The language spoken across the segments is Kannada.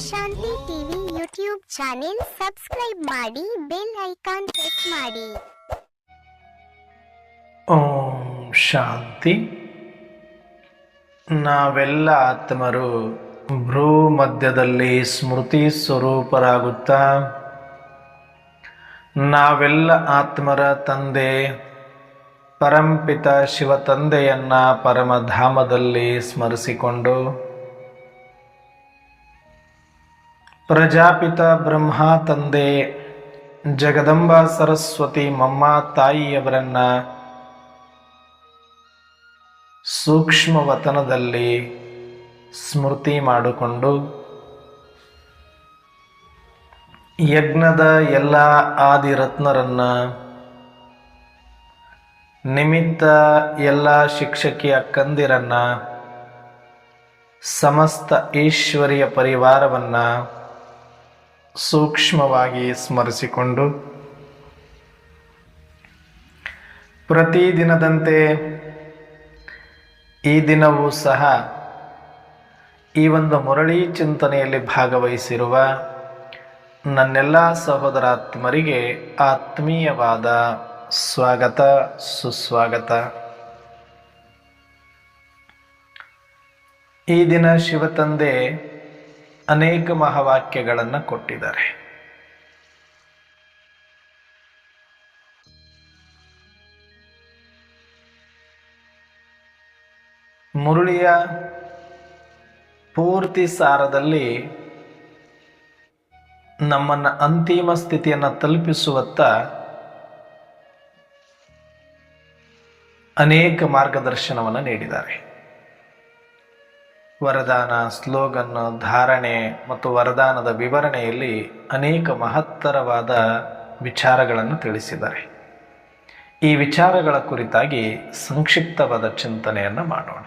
ಶಾಂತಿ ಟಿವಿ ಯೂಟ್ಯೂಬ್ ಚಾನೆಲ್ ಸಬ್ಸ್ಕ್ರೈಬ್ ಮಾಡಿ, ಬೆಲ್ ಐಕಾನ್ ಪ್ರೆಸ್ ಮಾಡಿ. ಓಂ ಶಾಂತಿ. ನಾವೆಲ್ಲ ಆತ್ಮರು ಭ್ರೂ ಮಧ್ಯದಲ್ಲಿ ಸ್ಮೃತಿ ಸ್ವರೂಪರಾಗುತ್ತಾ ನಾವೆಲ್ಲ ಆತ್ಮರ ತಂದೆ ಪರಂಪಿತ ಶಿವ ತಂದೆಯನ್ನ ಪರಮಧಾಮದಲ್ಲಿ ಸ್ಮರಿಸಿಕೊಂಡು ಪ್ರಜಾಪಿತ ಬ್ರಹ್ಮ ತಂದೆ ಜಗದಂಬ ಸರಸ್ವತಿ ಮಮ್ಮ ತಾಯಿಯವರನ್ನ ಸೂಕ್ಷ್ಮ ವತನದಲ್ಲಿ ಸ್ಮೃತಿ ಮಾಡಿಕೊಂಡು ಯಜ್ಞದ ಎಲ್ಲ ಆದಿರತ್ನರನ್ನ ನಿಮಿತ್ತ ಎಲ್ಲ ಶಿಕ್ಷಕಿ ಅಕ್ಕಂದಿರನ್ನ ಸಮಸ್ತ ಈಶ್ವರಿಯ ಪರಿವಾರವನ್ನ ಸೂಕ್ಷ್ಮವಾಗಿ ಸ್ಮರಿಸಿಕೊಂಡು ಪ್ರತಿದಿನದಂತೆ ಈ ದಿನವೂ ಸಹ ಈ ಒಂದು ಮುರಳಿ ಚಿಂತನೆಯಲ್ಲಿ ಭಾಗವಹಿಸಿರುವ ನನ್ನೆಲ್ಲ ಸಹೋದರಾತ್ಮರಿಗೆ ಆತ್ಮೀಯವಾದ ಸ್ವಾಗತ, ಸುಸ್ವಾಗತ. ಈ ದಿನ ಶಿವತಂದೆ ಅನೇಕ ಮಹಾವಾಕ್ಯಗಳನ್ನು ಕೊಟ್ಟಿದ್ದಾರೆ. ಮುರಳಿಯ ಪೂರ್ತಿ ಸಾರದಲ್ಲಿ ನಮ್ಮನ್ನ ಅಂತಿಮ ಸ್ಥಿತಿಯನ್ನು ತಲುಪಿಸುವತ್ತ ಅನೇಕ ಮಾರ್ಗದರ್ಶನವನ್ನು ನೀಡಿದ್ದಾರೆ. ವರದಾನ, ಸ್ಲೋಗನ್, ಧಾರಣೆ ಮತ್ತು ವರದಾನದ ವಿವರಣೆಯಲ್ಲಿ ಅನೇಕ ಮಹತ್ತರವಾದ ವಿಚಾರಗಳನ್ನು ತಿಳಿಸಿದ್ದಾರೆ. ಈ ವಿಚಾರಗಳ ಕುರಿತಾಗಿ ಸಂಕ್ಷಿಪ್ತವಾದ ಚಿಂತನೆಯನ್ನು ಮಾಡೋಣ.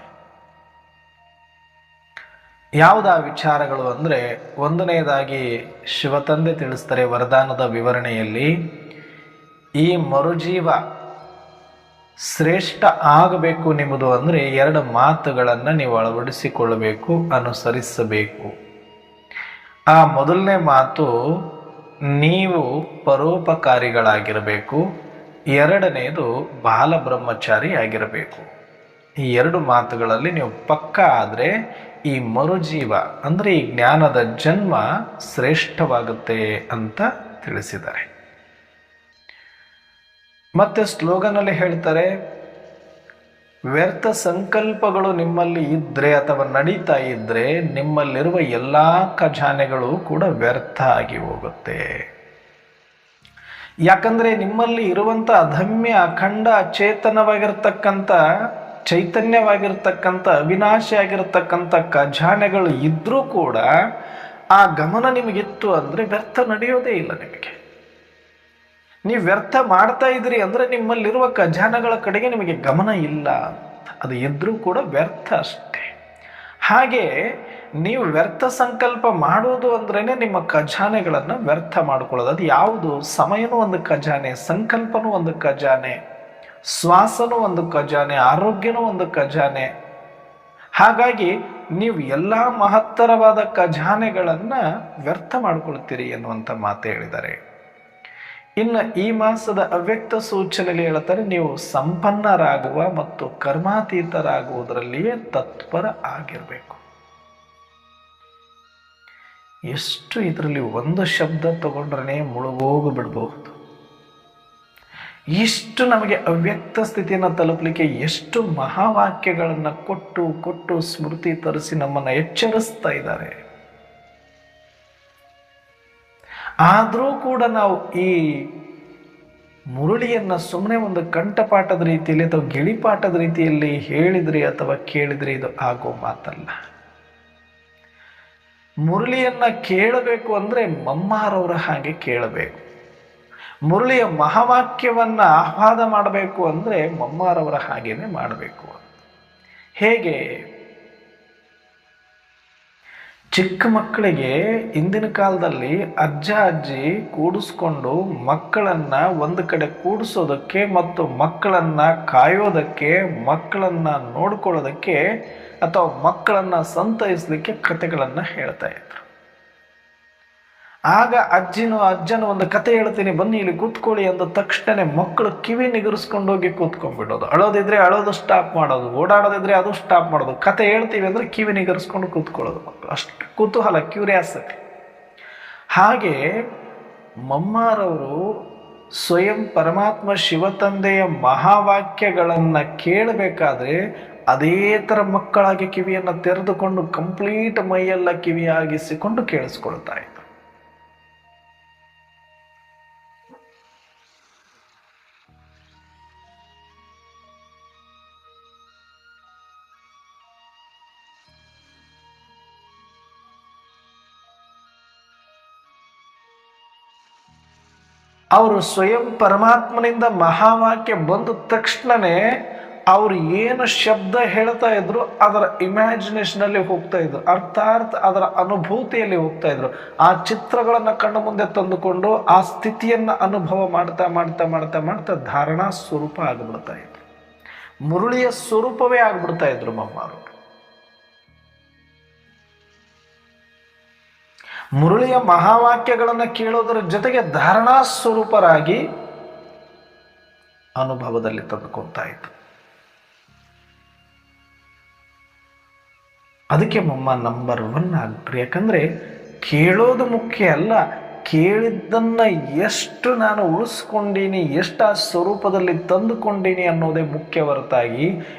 ಯಾವುದಾ ವಿಚಾರಗಳು ಅಂದರೆ, ಒಂದನೆಯದಾಗಿ ಶಿವತಂದೆ ತಿಳಿಸ್ತಾರೆ ವರದಾನದ ವಿವರಣೆಯಲ್ಲಿ, ಈ ಮರುಜೀವ ಶ್ರೇಷ್ಠ ಆಗಬೇಕು ನಿಮ್ಮದು ಅಂದರೆ 2 ಮಾತುಗಳನ್ನು ನೀವು ಅಳವಡಿಸಿಕೊಳ್ಳಬೇಕು, ಅನುಸರಿಸಬೇಕು. ಆ ಮೊದಲನೇ ಮಾತು, ನೀವು ಪರೋಪಕಾರಿಗಳಾಗಿರಬೇಕು. ಎರಡನೆಯದು ಬಾಲಬ್ರಹ್ಮಚಾರಿ ಆಗಿರಬೇಕು. ಈ 2 ಮಾತುಗಳಲ್ಲಿ ನೀವು ಪಕ್ಕ ಆದರೆ ಈ ಮರುಜೀವ ಅಂದರೆ ಈ ಜ್ಞಾನದ ಜನ್ಮ ಶ್ರೇಷ್ಠವಾಗುತ್ತೆ ಅಂತ ತಿಳಿಸಿದ್ದಾರೆ. ಮತ್ತೆ ಸ್ಲೋಗನಲ್ಲಿ ಹೇಳ್ತಾರೆ, ವ್ಯರ್ಥ ಸಂಕಲ್ಪಗಳು ನಿಮ್ಮಲ್ಲಿ ಇದ್ದರೆ ಅಥವಾ ನಡೀತಾ ಇದ್ದರೆ ನಿಮ್ಮಲ್ಲಿರುವ ಎಲ್ಲ ಖಜಾನೆಗಳು ಕೂಡ ವ್ಯರ್ಥ ಆಗಿ ಹೋಗುತ್ತೆ. ಯಾಕಂದ್ರೆ ನಿಮ್ಮಲ್ಲಿ ಇರುವಂಥ ಅಧಮ್ಯ ಅಖಂಡ ಅಚೇತನವಾಗಿರ್ತಕ್ಕಂಥ ಚೈತನ್ಯವಾಗಿರ್ತಕ್ಕಂಥ ಅವಿನಾಶಿ ಆಗಿರ್ತಕ್ಕಂಥ ಖಜಾನೆಗಳು ಇದ್ರೂ ಕೂಡ ಆ ಗಮನ ನಿಮಗಿತ್ತು ಅಂದರೆ ವ್ಯರ್ಥ ನಡೆಯೋದೇ ಇಲ್ಲ. ನಿಮಗೆ ನೀವು ವ್ಯರ್ಥ ಮಾಡ್ತಾ ಇದ್ರಿ ಅಂದರೆ ನಿಮ್ಮಲ್ಲಿರುವ ಖಜಾನೆಗಳ ಕಡೆಗೆ ನಿಮಗೆ ಗಮನ ಇಲ್ಲ. ಅದು ಇದ್ರೂ ಕೂಡ ವ್ಯರ್ಥ ಅಷ್ಟೇ. ಹಾಗೆ ನೀವು ವ್ಯರ್ಥ ಸಂಕಲ್ಪ ಮಾಡೋದು ಅಂದ್ರೇ ನಿಮ್ಮ ಖಜಾನೆಗಳನ್ನು ವ್ಯರ್ಥ ಮಾಡ್ಕೊಳ್ಳೋದು. ಅದು ಯಾವುದು? ಸಮಯನೂ ಒಂದು ಖಜಾನೆ, ಸಂಕಲ್ಪನೂ ಒಂದು ಖಜಾನೆ, ಶ್ವಾಸನೂ ಒಂದು ಖಜಾನೆ, ಆರೋಗ್ಯನೂ ಒಂದು ಖಜಾನೆ. ಹಾಗಾಗಿ ನೀವು ಎಲ್ಲ ಮಹತ್ತರವಾದ ಖಜಾನೆಗಳನ್ನು ವ್ಯರ್ಥ ಮಾಡ್ಕೊಳ್ತೀರಿ ಎನ್ನುವಂಥ ಮಾತು ಹೇಳಿದ್ದಾರೆ. ಇನ್ನು ಈ ಮಾಸದ ಅವ್ಯಕ್ತ ಸೂಚನೆಯಲ್ಲಿ ಹೇಳ್ತಾರೆ, ನೀವು ಸಂಪನ್ನರಾಗುವ ಮತ್ತು ಕರ್ಮಾತೀತರಾಗುವುದರಲ್ಲಿಯೇ ತತ್ಪರ ಆಗಿರಬೇಕು. ಎಷ್ಟು ಇದರಲ್ಲಿ ಒಂದು ಶಬ್ದ ತಗೊಂಡ್ರೆ ಮುಳುಗೋಗಿ ಬಿಡಬಹುದು. ಇಷ್ಟು ನಮಗೆ ಅವ್ಯಕ್ತ ಸ್ಥಿತಿಯನ್ನು ತಲುಪಲಿಕ್ಕೆ ಎಷ್ಟು ಮಹಾವಾಕ್ಯಗಳನ್ನು ಕೊಟ್ಟು ಕೊಟ್ಟು ಸ್ಮೃತಿ ತರಿಸಿ ನಮ್ಮನ್ನು ಎಚ್ಚರಿಸ್ತಾ ಇದ್ದಾರೆ. ಆದರೂ ಕೂಡ ನಾವು ಈ ಮುರಳಿಯನ್ನು ಸುಮ್ಮನೆ ಒಂದು ಕಂಠಪಾಠದ ರೀತಿಯಲ್ಲಿ ಅಥವಾ ಗಿಳಿಪಾಠದ ರೀತಿಯಲ್ಲಿ ಹೇಳಿದ್ರಿ ಅಥವಾ ಕೇಳಿದ್ರಿ ಇದು ಆಗೋ ಮಾತಲ್ಲ. ಮುರಳಿಯನ್ನು ಕೇಳಬೇಕು ಅಂದರೆ ಮಮ್ಮಾರವರ ಹಾಗೆ ಕೇಳಬೇಕು. ಮುರಳಿಯ ಮಹಾವಾಕ್ಯವನ್ನು ಆಹ್ವಾದ ಮಾಡಬೇಕು ಅಂದರೆ ಮಮ್ಮಾರವರ ಹಾಗೇನೆ ಮಾಡಬೇಕು. ಹೇಗೆ? ಚಿಕ್ಕ ಮಕ್ಕಳಿಗೆ ಇಂದಿನ ಕಾಲದಲ್ಲಿ ಅಜ್ಜ ಅಜ್ಜಿ ಕೂಡಿಸ್ಕೊಂಡು ಮಕ್ಕಳನ್ನ ಒಂದು ಕಡೆ ಕೂಡಿಸೋದಕ್ಕೆ ಮತ್ತು ಮಕ್ಕಳನ್ನ ಕಾಯೋದಕ್ಕೆ, ಮಕ್ಕಳನ್ನ ನೋಡ್ಕೊಳ್ಳೋದಕ್ಕೆ ಅಥವಾ ಮಕ್ಕಳನ್ನ ಸಂತೈಸಲಿಕ್ಕೆ ಕಥೆಗಳನ್ನು ಹೇಳ್ತಾ ಇದ್ರು. ಆಗ ಅಜ್ಜನ ಒಂದು ಕತೆ ಹೇಳ್ತೀನಿ ಬನ್ನಿ ಇಲ್ಲಿ ಕೂತ್ಕೊಳ್ಳಿ ಅಂದ ತಕ್ಷಣ ಮಕ್ಕಳು ಕಿವಿ ನಿಗರಿಸ್ಕೊಂಡೋಗಿ ಕೂತ್ಕೊಂಡ್ಬಿಡೋದು. ಅಳೋದಿದ್ರೆ ಅಳೋದು ಸ್ಟಾಪ್ ಮಾಡೋದು, ಓಡಾಡೋದಿದ್ರೆ ಅದು ಸ್ಟಾಪ್ ಮಾಡೋದು. ಕತೆ ಹೇಳ್ತೀವಿ ಅಂದರೆ ಕಿವಿ ನಿಗರಿಸ್ಕೊಂಡು ಕೂತ್ಕೊಳ್ಳೋದು ಮಕ್ಕಳು. ಅಷ್ಟು ಕುತೂಹಲ, ಕ್ಯೂರಿಯಾಸಿಟಿ. ಹಾಗೆ ಮಮ್ಮಾರವರು ಸ್ವಯಂ ಪರಮಾತ್ಮ ಶಿವತಂದೆಯ ಮಹಾವಾಕ್ಯಗಳನ್ನು ಕೇಳಬೇಕಾದ್ರೆ ಅದೇ ಥರ ಮಕ್ಕಳಾಗಿ ಕಿವಿಯನ್ನು ತೆರೆದುಕೊಂಡು ಕಂಪ್ಲೀಟ್ ಮೈಯೆಲ್ಲ ಕಿವಿಯಾಗಿಸಿಕೊಂಡು ಕೇಳಿಸ್ಕೊಳ್ತಾ ಇದ್ರು. ಅವರು ಸ್ವಯಂ ಪರಮಾತ್ಮನಿಂದ ಮಹಾವಾಕ್ಯ ಬಂದ ತಕ್ಷಣವೇ ಅವರು ಏನು ಶಬ್ದ ಹೇಳ್ತಾ ಇದ್ರು ಅದರ ಇಮ್ಯಾಜಿನೇಷನಲ್ಲಿ ಹೋಗ್ತಾ ಇದ್ರು, ಅರ್ಥಾತ್ ಅದರ ಅನುಭೂತಿಯಲ್ಲಿ ಹೋಗ್ತಾ ಇದ್ರು. ಆ ಚಿತ್ರಗಳನ್ನು ಕಣ್ಣು ಮುಂದೆ ತಂದುಕೊಂಡು ಆ ಸ್ಥಿತಿಯನ್ನು ಅನುಭವ ಮಾಡ್ತಾ ಮಾಡ್ತಾ ಮಾಡ್ತಾ ಮಾಡ್ತಾ ಧಾರಣಾ ಸ್ವರೂಪ ಆಗಿಬಿಡ್ತಾ ಇದ್ರು. ಮುರುಳಿಯ ಸ್ವರೂಪವೇ ಆಗ್ಬಿಡ್ತಾ ಇದ್ರು ಮಮ್ಮಾರು. ಮುರುಳಿಯ ಮಹಾವಾಕ್ಯಗಳನ್ನು ಕೇಳೋದರ ಜೊತೆಗೆ ಧಾರಣಾ ಸ್ವರೂಪರಾಗಿ ಅನುಭವದಲ್ಲಿ ತಂದುಕೊಳ್ತಾ ಇತ್ತು. ಅದಕ್ಕೆ ಮಮ್ಮ ನಂಬರ್ 1 ಆಗ್ಬಿಟ್ರಿ. ಯಾಕಂದ್ರೆ ಕೇಳೋದು ಮುಖ್ಯ ಅಲ್ಲ, ಕೇಳಿದ್ದನ್ನ ಎಷ್ಟು ನಾನು ಉಳಿಸ್ಕೊಂಡೀನಿ, ಎಷ್ಟು ಆ ಸ್ವರೂಪದಲ್ಲಿ ತಂದುಕೊಂಡೀನಿ ಅನ್ನೋದೇ ಮುಖ್ಯ ಹೊರತಾಗಿ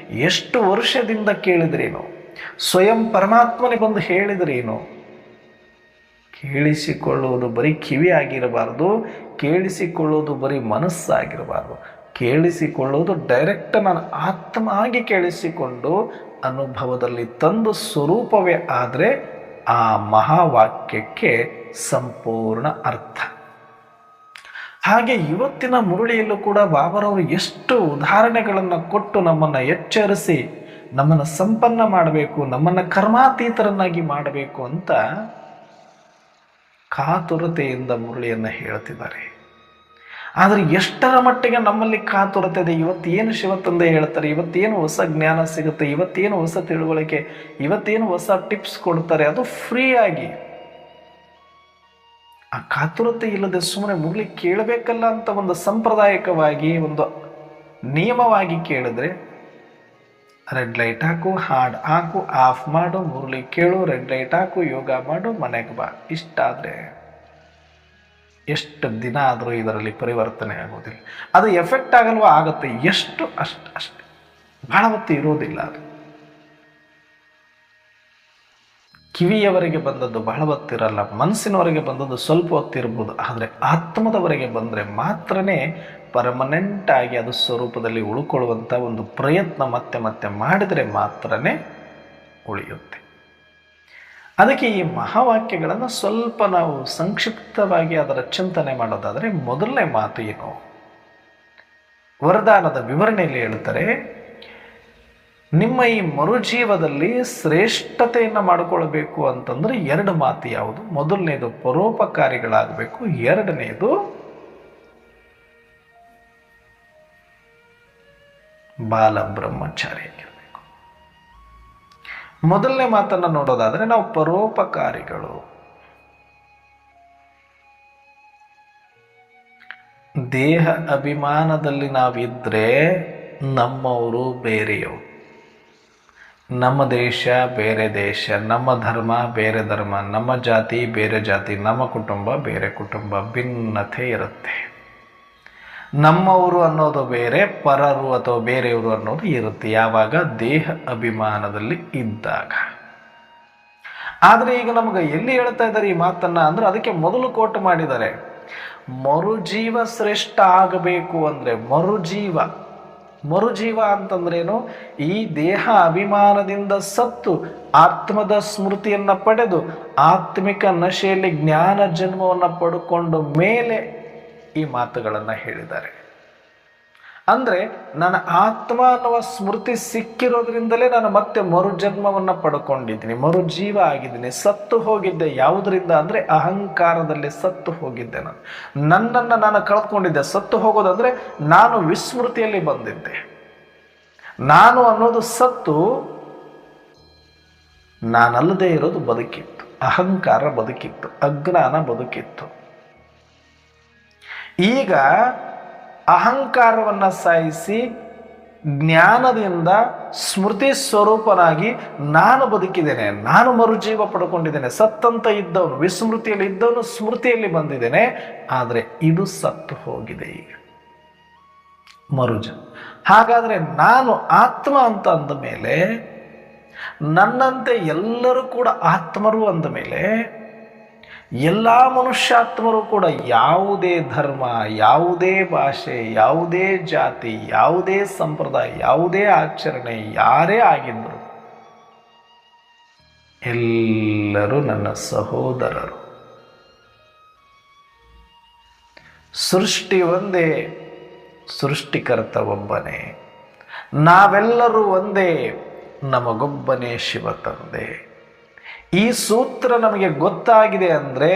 ಎಷ್ಟು ವರ್ಷದಿಂದ ಕೇಳಿದ್ರೇನು, ಸ್ವಯಂ ಪರಮಾತ್ಮನೇ ಬಂದು ಹೇಳಿದ್ರೇನು. ಕೇಳಿಸಿಕೊಳ್ಳುವುದು ಬರೀ ಕಿವಿ ಆಗಿರಬಾರ್ದು, ಕೇಳಿಸಿಕೊಳ್ಳುವುದು ಬರೀ ಮನಸ್ಸಾಗಿರಬಾರ್ದು. ಕೇಳಿಸಿಕೊಳ್ಳುವುದು ಡೈರೆಕ್ಟ್ ನಾನು ಆತ್ಮ ಆಗಿ ಕೇಳಿಸಿಕೊಂಡು ಅನುಭವದಲ್ಲಿ ತಂದು ಸ್ವರೂಪವೇ ಆದರೆ ಆ ಮಹಾವಾಕ್ಯಕ್ಕೆ ಸಂಪೂರ್ಣ ಅರ್ಥ. ಹಾಗೆ ಇವತ್ತಿನ ಮುರುಳಿಯಲ್ಲೂ ಕೂಡ ಬಾಬರವರು ಎಷ್ಟು ಉದಾಹರಣೆಗಳನ್ನು ಕೊಟ್ಟು ನಮ್ಮನ್ನು ಎಚ್ಚರಿಸಿ ನಮ್ಮನ್ನು ಸಂಪನ್ನ ಮಾಡಬೇಕು, ನಮ್ಮನ್ನು ಕರ್ಮಾತೀತರನ್ನಾಗಿ ಮಾಡಬೇಕು ಅಂತ ಕಾತುರತೆಯಿಂದ ಮುರುಳಿಯನ್ನು ಹೇಳ್ತಿದ್ದಾರೆ. ಆದರೆ ಎಷ್ಟರ ಮಟ್ಟಿಗೆ ನಮ್ಮಲ್ಲಿ ಕಾತುರತೆ ಇದೆ. ಇವತ್ತೇನು ಶಿವತಂದೆ ಹೇಳ್ತಾರೆ, ಇವತ್ತೇನು ಹೊಸ ಜ್ಞಾನ ಸಿಗುತ್ತೆ, ಇವತ್ತೇನು ಹೊಸ ತಿಳುವಳಿಕೆ, ಇವತ್ತೇನು ಹೊಸ ಟಿಪ್ಸ್ ಕೊಡ್ತಾರೆ, ಅದು ಫ್ರೀ ಆಗಿ. ಆ ಕಾತುರತೆ ಇಲ್ಲದೆ ಸುಮ್ಮನೆ ಮುರುಳಿ ಕೇಳಬೇಕಲ್ಲ ಅಂತ ಒಂದು ಸಾಂಪ್ರದಾಯಿಕವಾಗಿ ಒಂದು ನಿಯಮವಾಗಿ ಕೇಳಿದ್ರೆ, ರೆಡ್ ಲೈಟ್ ಹಾಕು, ಹಾಡು ಹಾಕು, ಆಫ್ ಮಾಡು, ಮುರುಳಿ ಕೇಳು, ರೆಡ್ ಲೈಟ್ ಹಾಕು, ಯೋಗ ಮಾಡು, ಮನೆಗೆ ಬಾ, ಇಷ್ಟಾದರೆ ಎಷ್ಟು ದಿನ ಆದರೂ ಇದರಲ್ಲಿ ಪರಿವರ್ತನೆ ಆಗೋದಿಲ್ಲ. ಅದು ಎಫೆಕ್ಟ್ ಆಗಲ್ವಾ? ಆಗುತ್ತೆ, ಎಷ್ಟು ಅಷ್ಟೇ, ಬಹಳ ಹೊತ್ತು ಇರೋದಿಲ್ಲ. ಅದು ಕಿವಿಯವರೆಗೆ ಬಂದದ್ದು ಬಹಳ ಹೊತ್ತಿರಲ್ಲ, ಮನಸ್ಸಿನವರೆಗೆ ಬಂದದ್ದು ಸ್ವಲ್ಪ ಹೊತ್ತಿರ್ಬೋದು. ಆದರೆ ಆತ್ಮದವರೆಗೆ ಬಂದರೆ ಮಾತ್ರನೇ ಪರ್ಮನೆಂಟ್ ಆಗಿ ಅದು ಸ್ವರೂಪದಲ್ಲಿ ಉಳ್ಕೊಳ್ಳುವಂಥ ಒಂದು ಪ್ರಯತ್ನ ಮತ್ತೆ ಮತ್ತೆ ಮಾಡಿದರೆ ಮಾತ್ರನೇ ಉಳಿಯುತ್ತೆ. ಅದಕ್ಕೆ ಈ ಮಹಾವಾಕ್ಯಗಳನ್ನು ಸ್ವಲ್ಪ ನಾವು ಸಂಕ್ಷಿಪ್ತವಾಗಿ ಅದರ ಚಿಂತನೆ ಮಾಡೋದಾದರೆ, ಮೊದಲನೇ ಮಾತು ಏನು, ವರದಾನದ ವಿವರಣೆಯಲ್ಲಿ ಹೇಳ್ತಾರೆ, ನಿಮ್ಮ ಈ ಮರುಜೀವದಲ್ಲಿ ಶ್ರೇಷ್ಠತೆಯನ್ನು ಮಾಡಿಕೊಳ್ಬೇಕು ಅಂತಂದ್ರೆ 2 ಮಾತು ಯಾವುದು? ಮೊದಲನೇದು ಪರೋಪಕಾರಿಗಳಾಗಬೇಕು, ಎರಡನೇದು ಬಾಲ ಬ್ರಹ್ಮಚಾರಿ ಆಗಿರಬೇಕು. ಮೊದಲನೇ ಮಾತನ್ನು ನೋಡೋದಾದ್ರೆ ನಾವು ಪರೋಪಕಾರಿಗಳು. ದೇಹ ಅಭಿಮಾನದಲ್ಲಿ ನಾವಿದ್ರೆ ನಮ್ಮವರು ಬೇರೆಯವರು, ನಮ್ಮ ದೇಶ ಬೇರೆ ದೇಶ, ನಮ್ಮ ಧರ್ಮ ಬೇರೆ ಧರ್ಮ, ನಮ್ಮ ಜಾತಿ ಬೇರೆ ಜಾತಿ, ನಮ್ಮ ಕುಟುಂಬ ಬೇರೆ ಕುಟುಂಬ, ಭಿನ್ನತೆ ಇರುತ್ತೆ. ನಮ್ಮವರು ಅನ್ನೋದು ಬೇರೆ, ಪರರು ಅಥವಾ ಬೇರೆಯವರು ಅನ್ನೋದು ಇರುತ್ತೆ ಯಾವಾಗ ದೇಹ ಅಭಿಮಾನದಲ್ಲಿ ಇದ್ದಾಗ. ಆದರೆ ಈಗ ನಮಗೆ ಎಲ್ಲಿ ಹೇಳ್ತಾ ಇದ್ದಾರೆ ಈ ಮಾತನ್ನ ಅಂದ್ರೆ, ಅದಕ್ಕೆ ಮೊದಲು ಕೋಟ್ ಮಾಡಿದ್ದಾರೆ, ಮರುಜೀವ ಶ್ರೇಷ್ಠ ಆಗಬೇಕು ಅಂದ್ರೆ ಮರುಜೀವ ಅಂತಂದ್ರೇನು? ಈ ದೇಹ ಅಭಿಮಾನದಿಂದ ಸತ್ತು ಆತ್ಮದ ಸ್ಮೃತಿಯನ್ನ ಪಡೆದು ಆತ್ಮಿಕ ನಶೆಯಲ್ಲಿ ಜ್ಞಾನ ಜನ್ಮವನ್ನು ಪಡ್ಕೊಂಡು ಮೇಲೆ ಈ ಮಾತುಗಳನ್ನು ಹೇಳಿದ್ದಾರೆ. ಅಂದ್ರೆ ನನ್ನ ಆತ್ಮ ಅನ್ನುವ ಸ್ಮೃತಿ ಸಿಕ್ಕಿರೋದ್ರಿಂದಲೇ ನಾನು ಮತ್ತೆ ಮರುಜನ್ಮವನ್ನು ಪಡ್ಕೊಂಡಿದ್ದೀನಿ, ಮರುಜೀವ ಆಗಿದ್ದೀನಿ. ಸತ್ತು ಹೋಗಿದ್ದೆ ಯಾವುದರಿಂದ ಅಂದ್ರೆ ಅಹಂಕಾರದಲ್ಲಿ ಸತ್ತು ಹೋಗಿದ್ದೆ. ನನ್ನನ್ನು ನಾನು ಕಳ್ಕೊಂಡಿದ್ದೆ. ಸತ್ತು ಹೋಗೋದಂದ್ರೆ ನಾನು ವಿಸ್ಮೃತಿಯಲ್ಲಿ ಬಂದಿದ್ದೆ. ನಾನು ಅನ್ನೋದು ಸತ್ತು, ನಾನಲ್ಲದೆ ಇರೋದು ಬದುಕಿತ್ತು. ಅಹಂಕಾರ ಬದುಕಿತ್ತು, ಅಜ್ಞಾನ ಬದುಕಿತ್ತು. ಈಗ ಅಹಂಕಾರವನ್ನು ಸಾಯಿಸಿ ಜ್ಞಾನದಿಂದ ಸ್ಮೃತಿ ಸ್ವರೂಪನಾಗಿ ನಾನು ಬದುಕಿದ್ದೇನೆ, ನಾನು ಮರುಜೀವ ಪಡ್ಕೊಂಡಿದ್ದೇನೆ. ಸತ್ತಂತ ಇದ್ದವನು, ವಿಸ್ಮೃತಿಯಲ್ಲಿ ಇದ್ದವನು ಸ್ಮೃತಿಯಲ್ಲಿ ಬಂದಿದ್ದೇನೆ. ಆದರೆ ಇದು ಸತ್ತು ಹೋಗಿದೆ, ಈಗ ಮರುಜ. ಹಾಗಾದರೆ ನಾನು ಆತ್ಮ ಅಂತ ಅಂದ ಮೇಲೆ, ನನ್ನಂತೆ ಎಲ್ಲರೂ ಕೂಡ ಆತ್ಮರು ಅಂದ ಮೇಲೆ, ಎಲ್ಲ ಮನುಷ್ಯಾತ್ಮರು ಕೂಡ ಯಾವುದೇ ಧರ್ಮ, ಯಾವುದೇ ಭಾಷೆ, ಯಾವುದೇ ಜಾತಿ, ಯಾವುದೇ ಸಂಪ್ರದಾಯ, ಯಾವುದೇ ಆಚರಣೆ, ಯಾರೇ ಆಗಿದ್ದರು ಎಲ್ಲರೂ ನನ್ನ ಸಹೋದರರು. ಸೃಷ್ಟಿ ಒಂದೇ, ಸೃಷ್ಟಿಕರ್ತ ಒಬ್ಬನೇ. ನಾವೆಲ್ಲರೂ ಒಂದೇ, ನಮಗೊಬ್ಬನೇ ಶಿವ ತಂದೆ. ಈ ಸೂತ್ರ ನಮಗೆ ಗೊತ್ತಾಗಿದೆ ಅಂದರೆ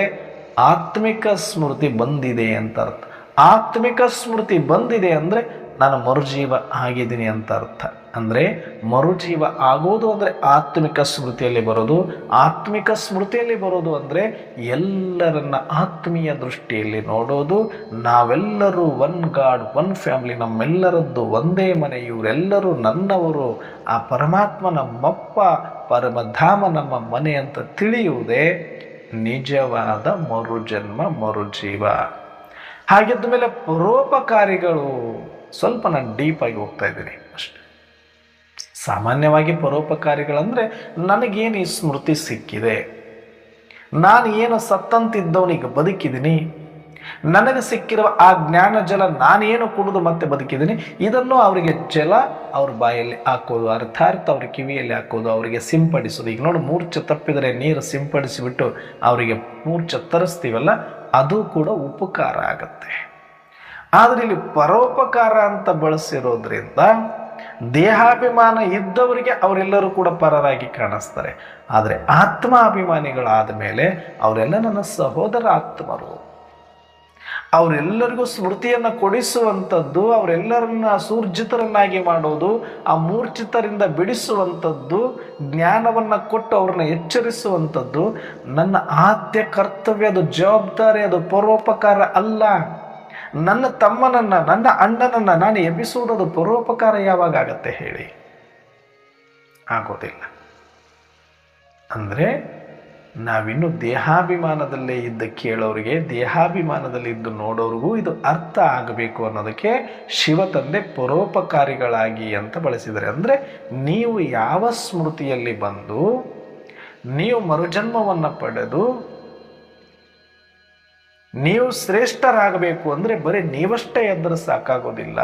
ಆತ್ಮಿಕ ಸ್ಮೃತಿ ಬಂದಿದೆ ಅಂತ ಅರ್ಥ. ಆತ್ಮಿಕ ಸ್ಮೃತಿ ಬಂದಿದೆ ಅಂದರೆ ನಾನು ಮರುಜೀವ ಆಗಿದ್ದೀನಿ ಅಂತ ಅರ್ಥ. ಅಂದರೆ ಮರುಜೀವ ಆಗೋದು ಅಂದರೆ ಆತ್ಮಿಕ ಸ್ಮೃತಿಯಲ್ಲಿ ಬರೋದು. ಆತ್ಮಿಕ ಸ್ಮೃತಿಯಲ್ಲಿ ಬರೋದು ಅಂದರೆ ಎಲ್ಲರನ್ನ ಆತ್ಮೀಯ ದೃಷ್ಟಿಯಲ್ಲಿ ನೋಡೋದು. ನಾವೆಲ್ಲರೂ ಒನ್ ಗಾಡ್, ಒನ್ ಫ್ಯಾಮಿಲಿ, ನಮ್ಮೆಲ್ಲರದ್ದು ಒಂದೇ ಮನೆ, ಇವರೆಲ್ಲರೂ ನನ್ನವರು, ಆ ಪರಮಾತ್ಮ ನಮ್ಮಪ್ಪ, ಪರಮಧಾಮ ನಮ್ಮ ಮನೆ ಅಂತ ತಿಳಿಯುವುದೇ ನಿಜವಾದ ಮರುಜನ್ಮ, ಮರುಜೀವ. ಹಾಗಿದ್ದ ಮೇಲೆ ಪರೋಪಕಾರಿಗಳು, ಸ್ವಲ್ಪ ನಾನು ಡೀಪಾಗಿ ಹೋಗ್ತಾ ಇದ್ದೀನಿ ಅಷ್ಟೆ. ಸಾಮಾನ್ಯವಾಗಿ ಪರೋಪಕಾರಿಗಳಂದರೆ ನನಗೇನು ಈ ಸ್ಮೃತಿ ಸಿಕ್ಕಿದೆ, ನಾನು ಏನು ಸತ್ತಂತಿದ್ದವನಿಗೆ ಬದುಕಿದ್ದೀನಿ, ನನಗೆ ಸಿಕ್ಕಿರುವ ಆ ಜ್ಞಾನ ಜಲ ನಾನೇನು ಕುಡಿದು ಮತ್ತೆ ಬದುಕಿದ್ದೀನಿ, ಇದನ್ನು ಅವರಿಗೆ ಜಲ ಅವ್ರ ಬಾಯಲ್ಲಿ ಹಾಕೋದು, ಅರ್ಥಾರ್ಥ ಅವ್ರ ಕಿವಿಯಲ್ಲಿ ಹಾಕೋದು, ಅವರಿಗೆ ಸಿಂಪಡಿಸೋದು. ಈಗ ನೋಡಿ, ಮೂರ್ಛೆ ತಪ್ಪಿದರೆ ನೀರು ಸಿಂಪಡಿಸಿಬಿಟ್ಟು ಅವರಿಗೆ ಮೂರ್ಛೆ ತರಿಸ್ತೀವಲ್ಲ, ಅದು ಕೂಡ ಉಪಕಾರ ಆಗತ್ತೆ. ಆದರೆ ಇಲ್ಲಿ ಪರೋಪಕಾರ ಅಂತ ಬಳಸಿರೋದ್ರಿಂದ ದೇಹಾಭಿಮಾನ ಇದ್ದವರಿಗೆ ಅವರೆಲ್ಲರೂ ಕೂಡ ಪರರಾಗಿ ಕಾಣಿಸ್ತಾರೆ. ಆದರೆ ಆತ್ಮಾಭಿಮಾನಿಗಳಾದ ಮೇಲೆ ಅವರೆಲ್ಲ ನನ್ನ ಸಹೋದರ ಆತ್ಮರು. ಅವರೆಲ್ಲರಿಗೂ ಸ್ಮೃತಿಯನ್ನು ಕೊಡಿಸುವಂಥದ್ದು, ಅವರೆಲ್ಲರನ್ನ ಸೂರ್ಜಿತರನ್ನಾಗಿ ಮಾಡೋದು, ಆ ಮೂರ್ಛಿತರಿಂದ ಬಿಡಿಸುವಂಥದ್ದು, ಜ್ಞಾನವನ್ನು ಕೊಟ್ಟು ಅವ್ರನ್ನ ಎಚ್ಚರಿಸುವಂಥದ್ದು ನನ್ನ ಆದ್ಯ ಕರ್ತವ್ಯ. ಅದು ಜವಾಬ್ದಾರಿ, ಅದು ಪರೋಪಕಾರ ಅಲ್ಲ. ನನ್ನ ತಮ್ಮನನ್ನು, ನನ್ನ ಅಣ್ಣನನ್ನು ನಾನು ಎಬ್ಬಿಸುವುದು ಪರೋಪಕಾರ ಯಾವಾಗ ಆಗತ್ತೆ ಹೇಳಿ? ಆಗೋದಿಲ್ಲ. ಅಂದರೆ ನಾವಿನ್ನು ದೇಹಾಭಿಮಾನದಲ್ಲೇ ಇದ್ದ ಕೇಳೋರಿಗೆ, ದೇಹಾಭಿಮಾನದಲ್ಲಿ ಇದ್ದು ನೋಡೋರಿಗೂ ಇದು ಅರ್ಥ ಆಗಬೇಕು ಅನ್ನೋದಕ್ಕೆ ಶಿವ ತಂದೆ ಪರೋಪಕಾರಿಗಳಾಗಿ ಅಂತ ಬಳಸಿದ್ದಾರೆ. ಅಂದರೆ ನೀವು ಯಾವ ಸ್ಮೃತಿಯಲ್ಲಿ ಬಂದು ನೀವು ಮರುಜನ್ಮವನ್ನು ಪಡೆದು ನೀವು ಶ್ರೇಷ್ಠರಾಗಬೇಕು ಅಂದರೆ ಬರೀ ನೀವಷ್ಟೇ ಎದ್ದರೆ ಸಾಕಾಗೋದಿಲ್ಲ.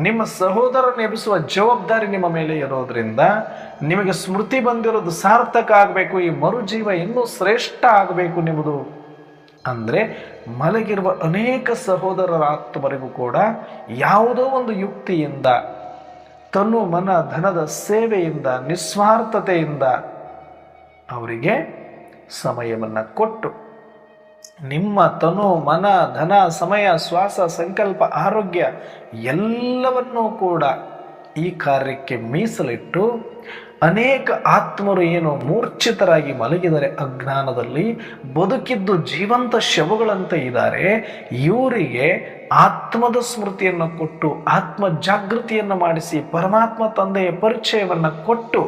ನಿಮ್ಮ ಸಹೋದರನ ಎಬ್ಬಿಸುವ ಜವಾಬ್ದಾರಿ ನಿಮ್ಮ ಮೇಲೆ ಇರೋದ್ರಿಂದ ನಿಮಗೆ ಸ್ಮೃತಿ ಬಂದಿರೋದು ಸಾರ್ಥಕ ಆಗಬೇಕು. ಈ ಮರುಜೀವ ಇನ್ನೂ ಶ್ರೇಷ್ಠ ಆಗಬೇಕು ನಿಮ್ಮದು ಅಂದರೆ ಮಲಗಿರುವ ಅನೇಕ ಸಹೋದರರ ಆತ್ಮರಿಗೂ ಕೂಡ ಯಾವುದೋ ಒಂದು ಯುಕ್ತಿಯಿಂದ, ತನು ಮನ ಧನದ ಸೇವೆಯಿಂದ, ನಿಸ್ವಾರ್ಥತೆಯಿಂದ ಅವರಿಗೆ ಸಮಯವನ್ನು ಕೊಟ್ಟು ನಿಮ್ಮ ತನು ಮನ ಧನ ಸಮಯ ಶ್ವಾಸ ಸಂಕಲ್ಪ ಆರೋಗ್ಯ ಎಲ್ಲವನ್ನೂ ಕೂಡ ಈ ಕಾರ್ಯಕ್ಕೆ ಮೀಸಲಿಟ್ಟು ಅನೇಕ ಆತ್ಮರು ಏನು ಮೂರ್ಛಿತರಾಗಿ ಮಲಗಿದರೆ ಅಜ್ಞಾನದಲ್ಲಿ, ಬದುಕಿದ್ದು ಜೀವಂತ ಶವಗಳಂತೆ ಇದ್ದಾರೆ, ಇವರಿಗೆ ಆತ್ಮದ ಸ್ಮೃತಿಯನ್ನು ಕೊಟ್ಟು ಆತ್ಮ ಜಾಗೃತಿಯನ್ನು ಮಾಡಿಸಿ ಪರಮಾತ್ಮ ತಂದೆಯ ಪರಿಚಯವನ್ನು ಕೊಟ್ಟು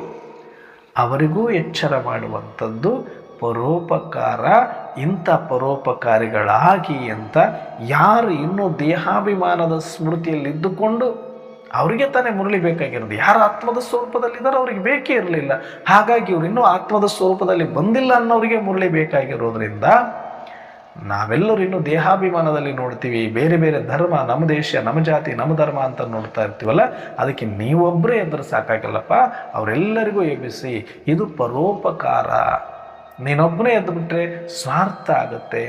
ಅವರಿಗೂ ಎಚ್ಚರ ಮಾಡುವಂಥದ್ದು ಪರೋಪಕಾರ. ಇಂಥ ಪರೋಪಕಾರಿಗಳಾಗಿ ಅಂತ ಯಾರು ಇನ್ನೂ ದೇಹಾಭಿಮಾನದ ಸ್ಮೃತಿಯಲ್ಲಿ ಇದ್ದುಕೊಂಡು ಅವರಿಗೆ ತಾನೇ ಮುರಳಿ ಬೇಕಾಗಿರೋದು. ಯಾರು ಆತ್ಮದ ಸ್ವರೂಪದಲ್ಲಿದ್ದಾರೆ ಅವ್ರಿಗೆ ಬೇಕೇ ಇರಲಿಲ್ಲ. ಹಾಗಾಗಿ ಇವರು ಇನ್ನೂ ಆತ್ಮದ ಸ್ವರೂಪದಲ್ಲಿ ಬಂದಿಲ್ಲ ಅನ್ನೋರಿಗೆ ಮುರಳಿ ಬೇಕಾಗಿರೋದ್ರಿಂದ ನಾವೆಲ್ಲರೂ ಇನ್ನೂ ದೇಹಾಭಿಮಾನದಲ್ಲಿ ನೋಡ್ತೀವಿ. ಬೇರೆ ಬೇರೆ ಧರ್ಮ, ನಮ್ಮ ದೇಶ, ನಮ್ಮ ಜಾತಿ, ನಮ್ಮ ಧರ್ಮ ಅಂತ ನೋಡ್ತಾ ಇರ್ತೀವಲ್ಲ, ಅದಕ್ಕೆ ನೀವೊಬ್ಬರೇ ಎದುರು ಸಾಕಾಗಲ್ಲಪ್ಪ, ಅವರೆಲ್ಲರಿಗೂ ಎಬ್ಬಿಸಿ. ಇದು ಪರೋಪಕಾರ. ನೀನೊಬ್ಬನೇ ಎದ್ದುಬಿಟ್ರೆ ಸ್ವಾರ್ಥ ಆಗುತ್ತೆ.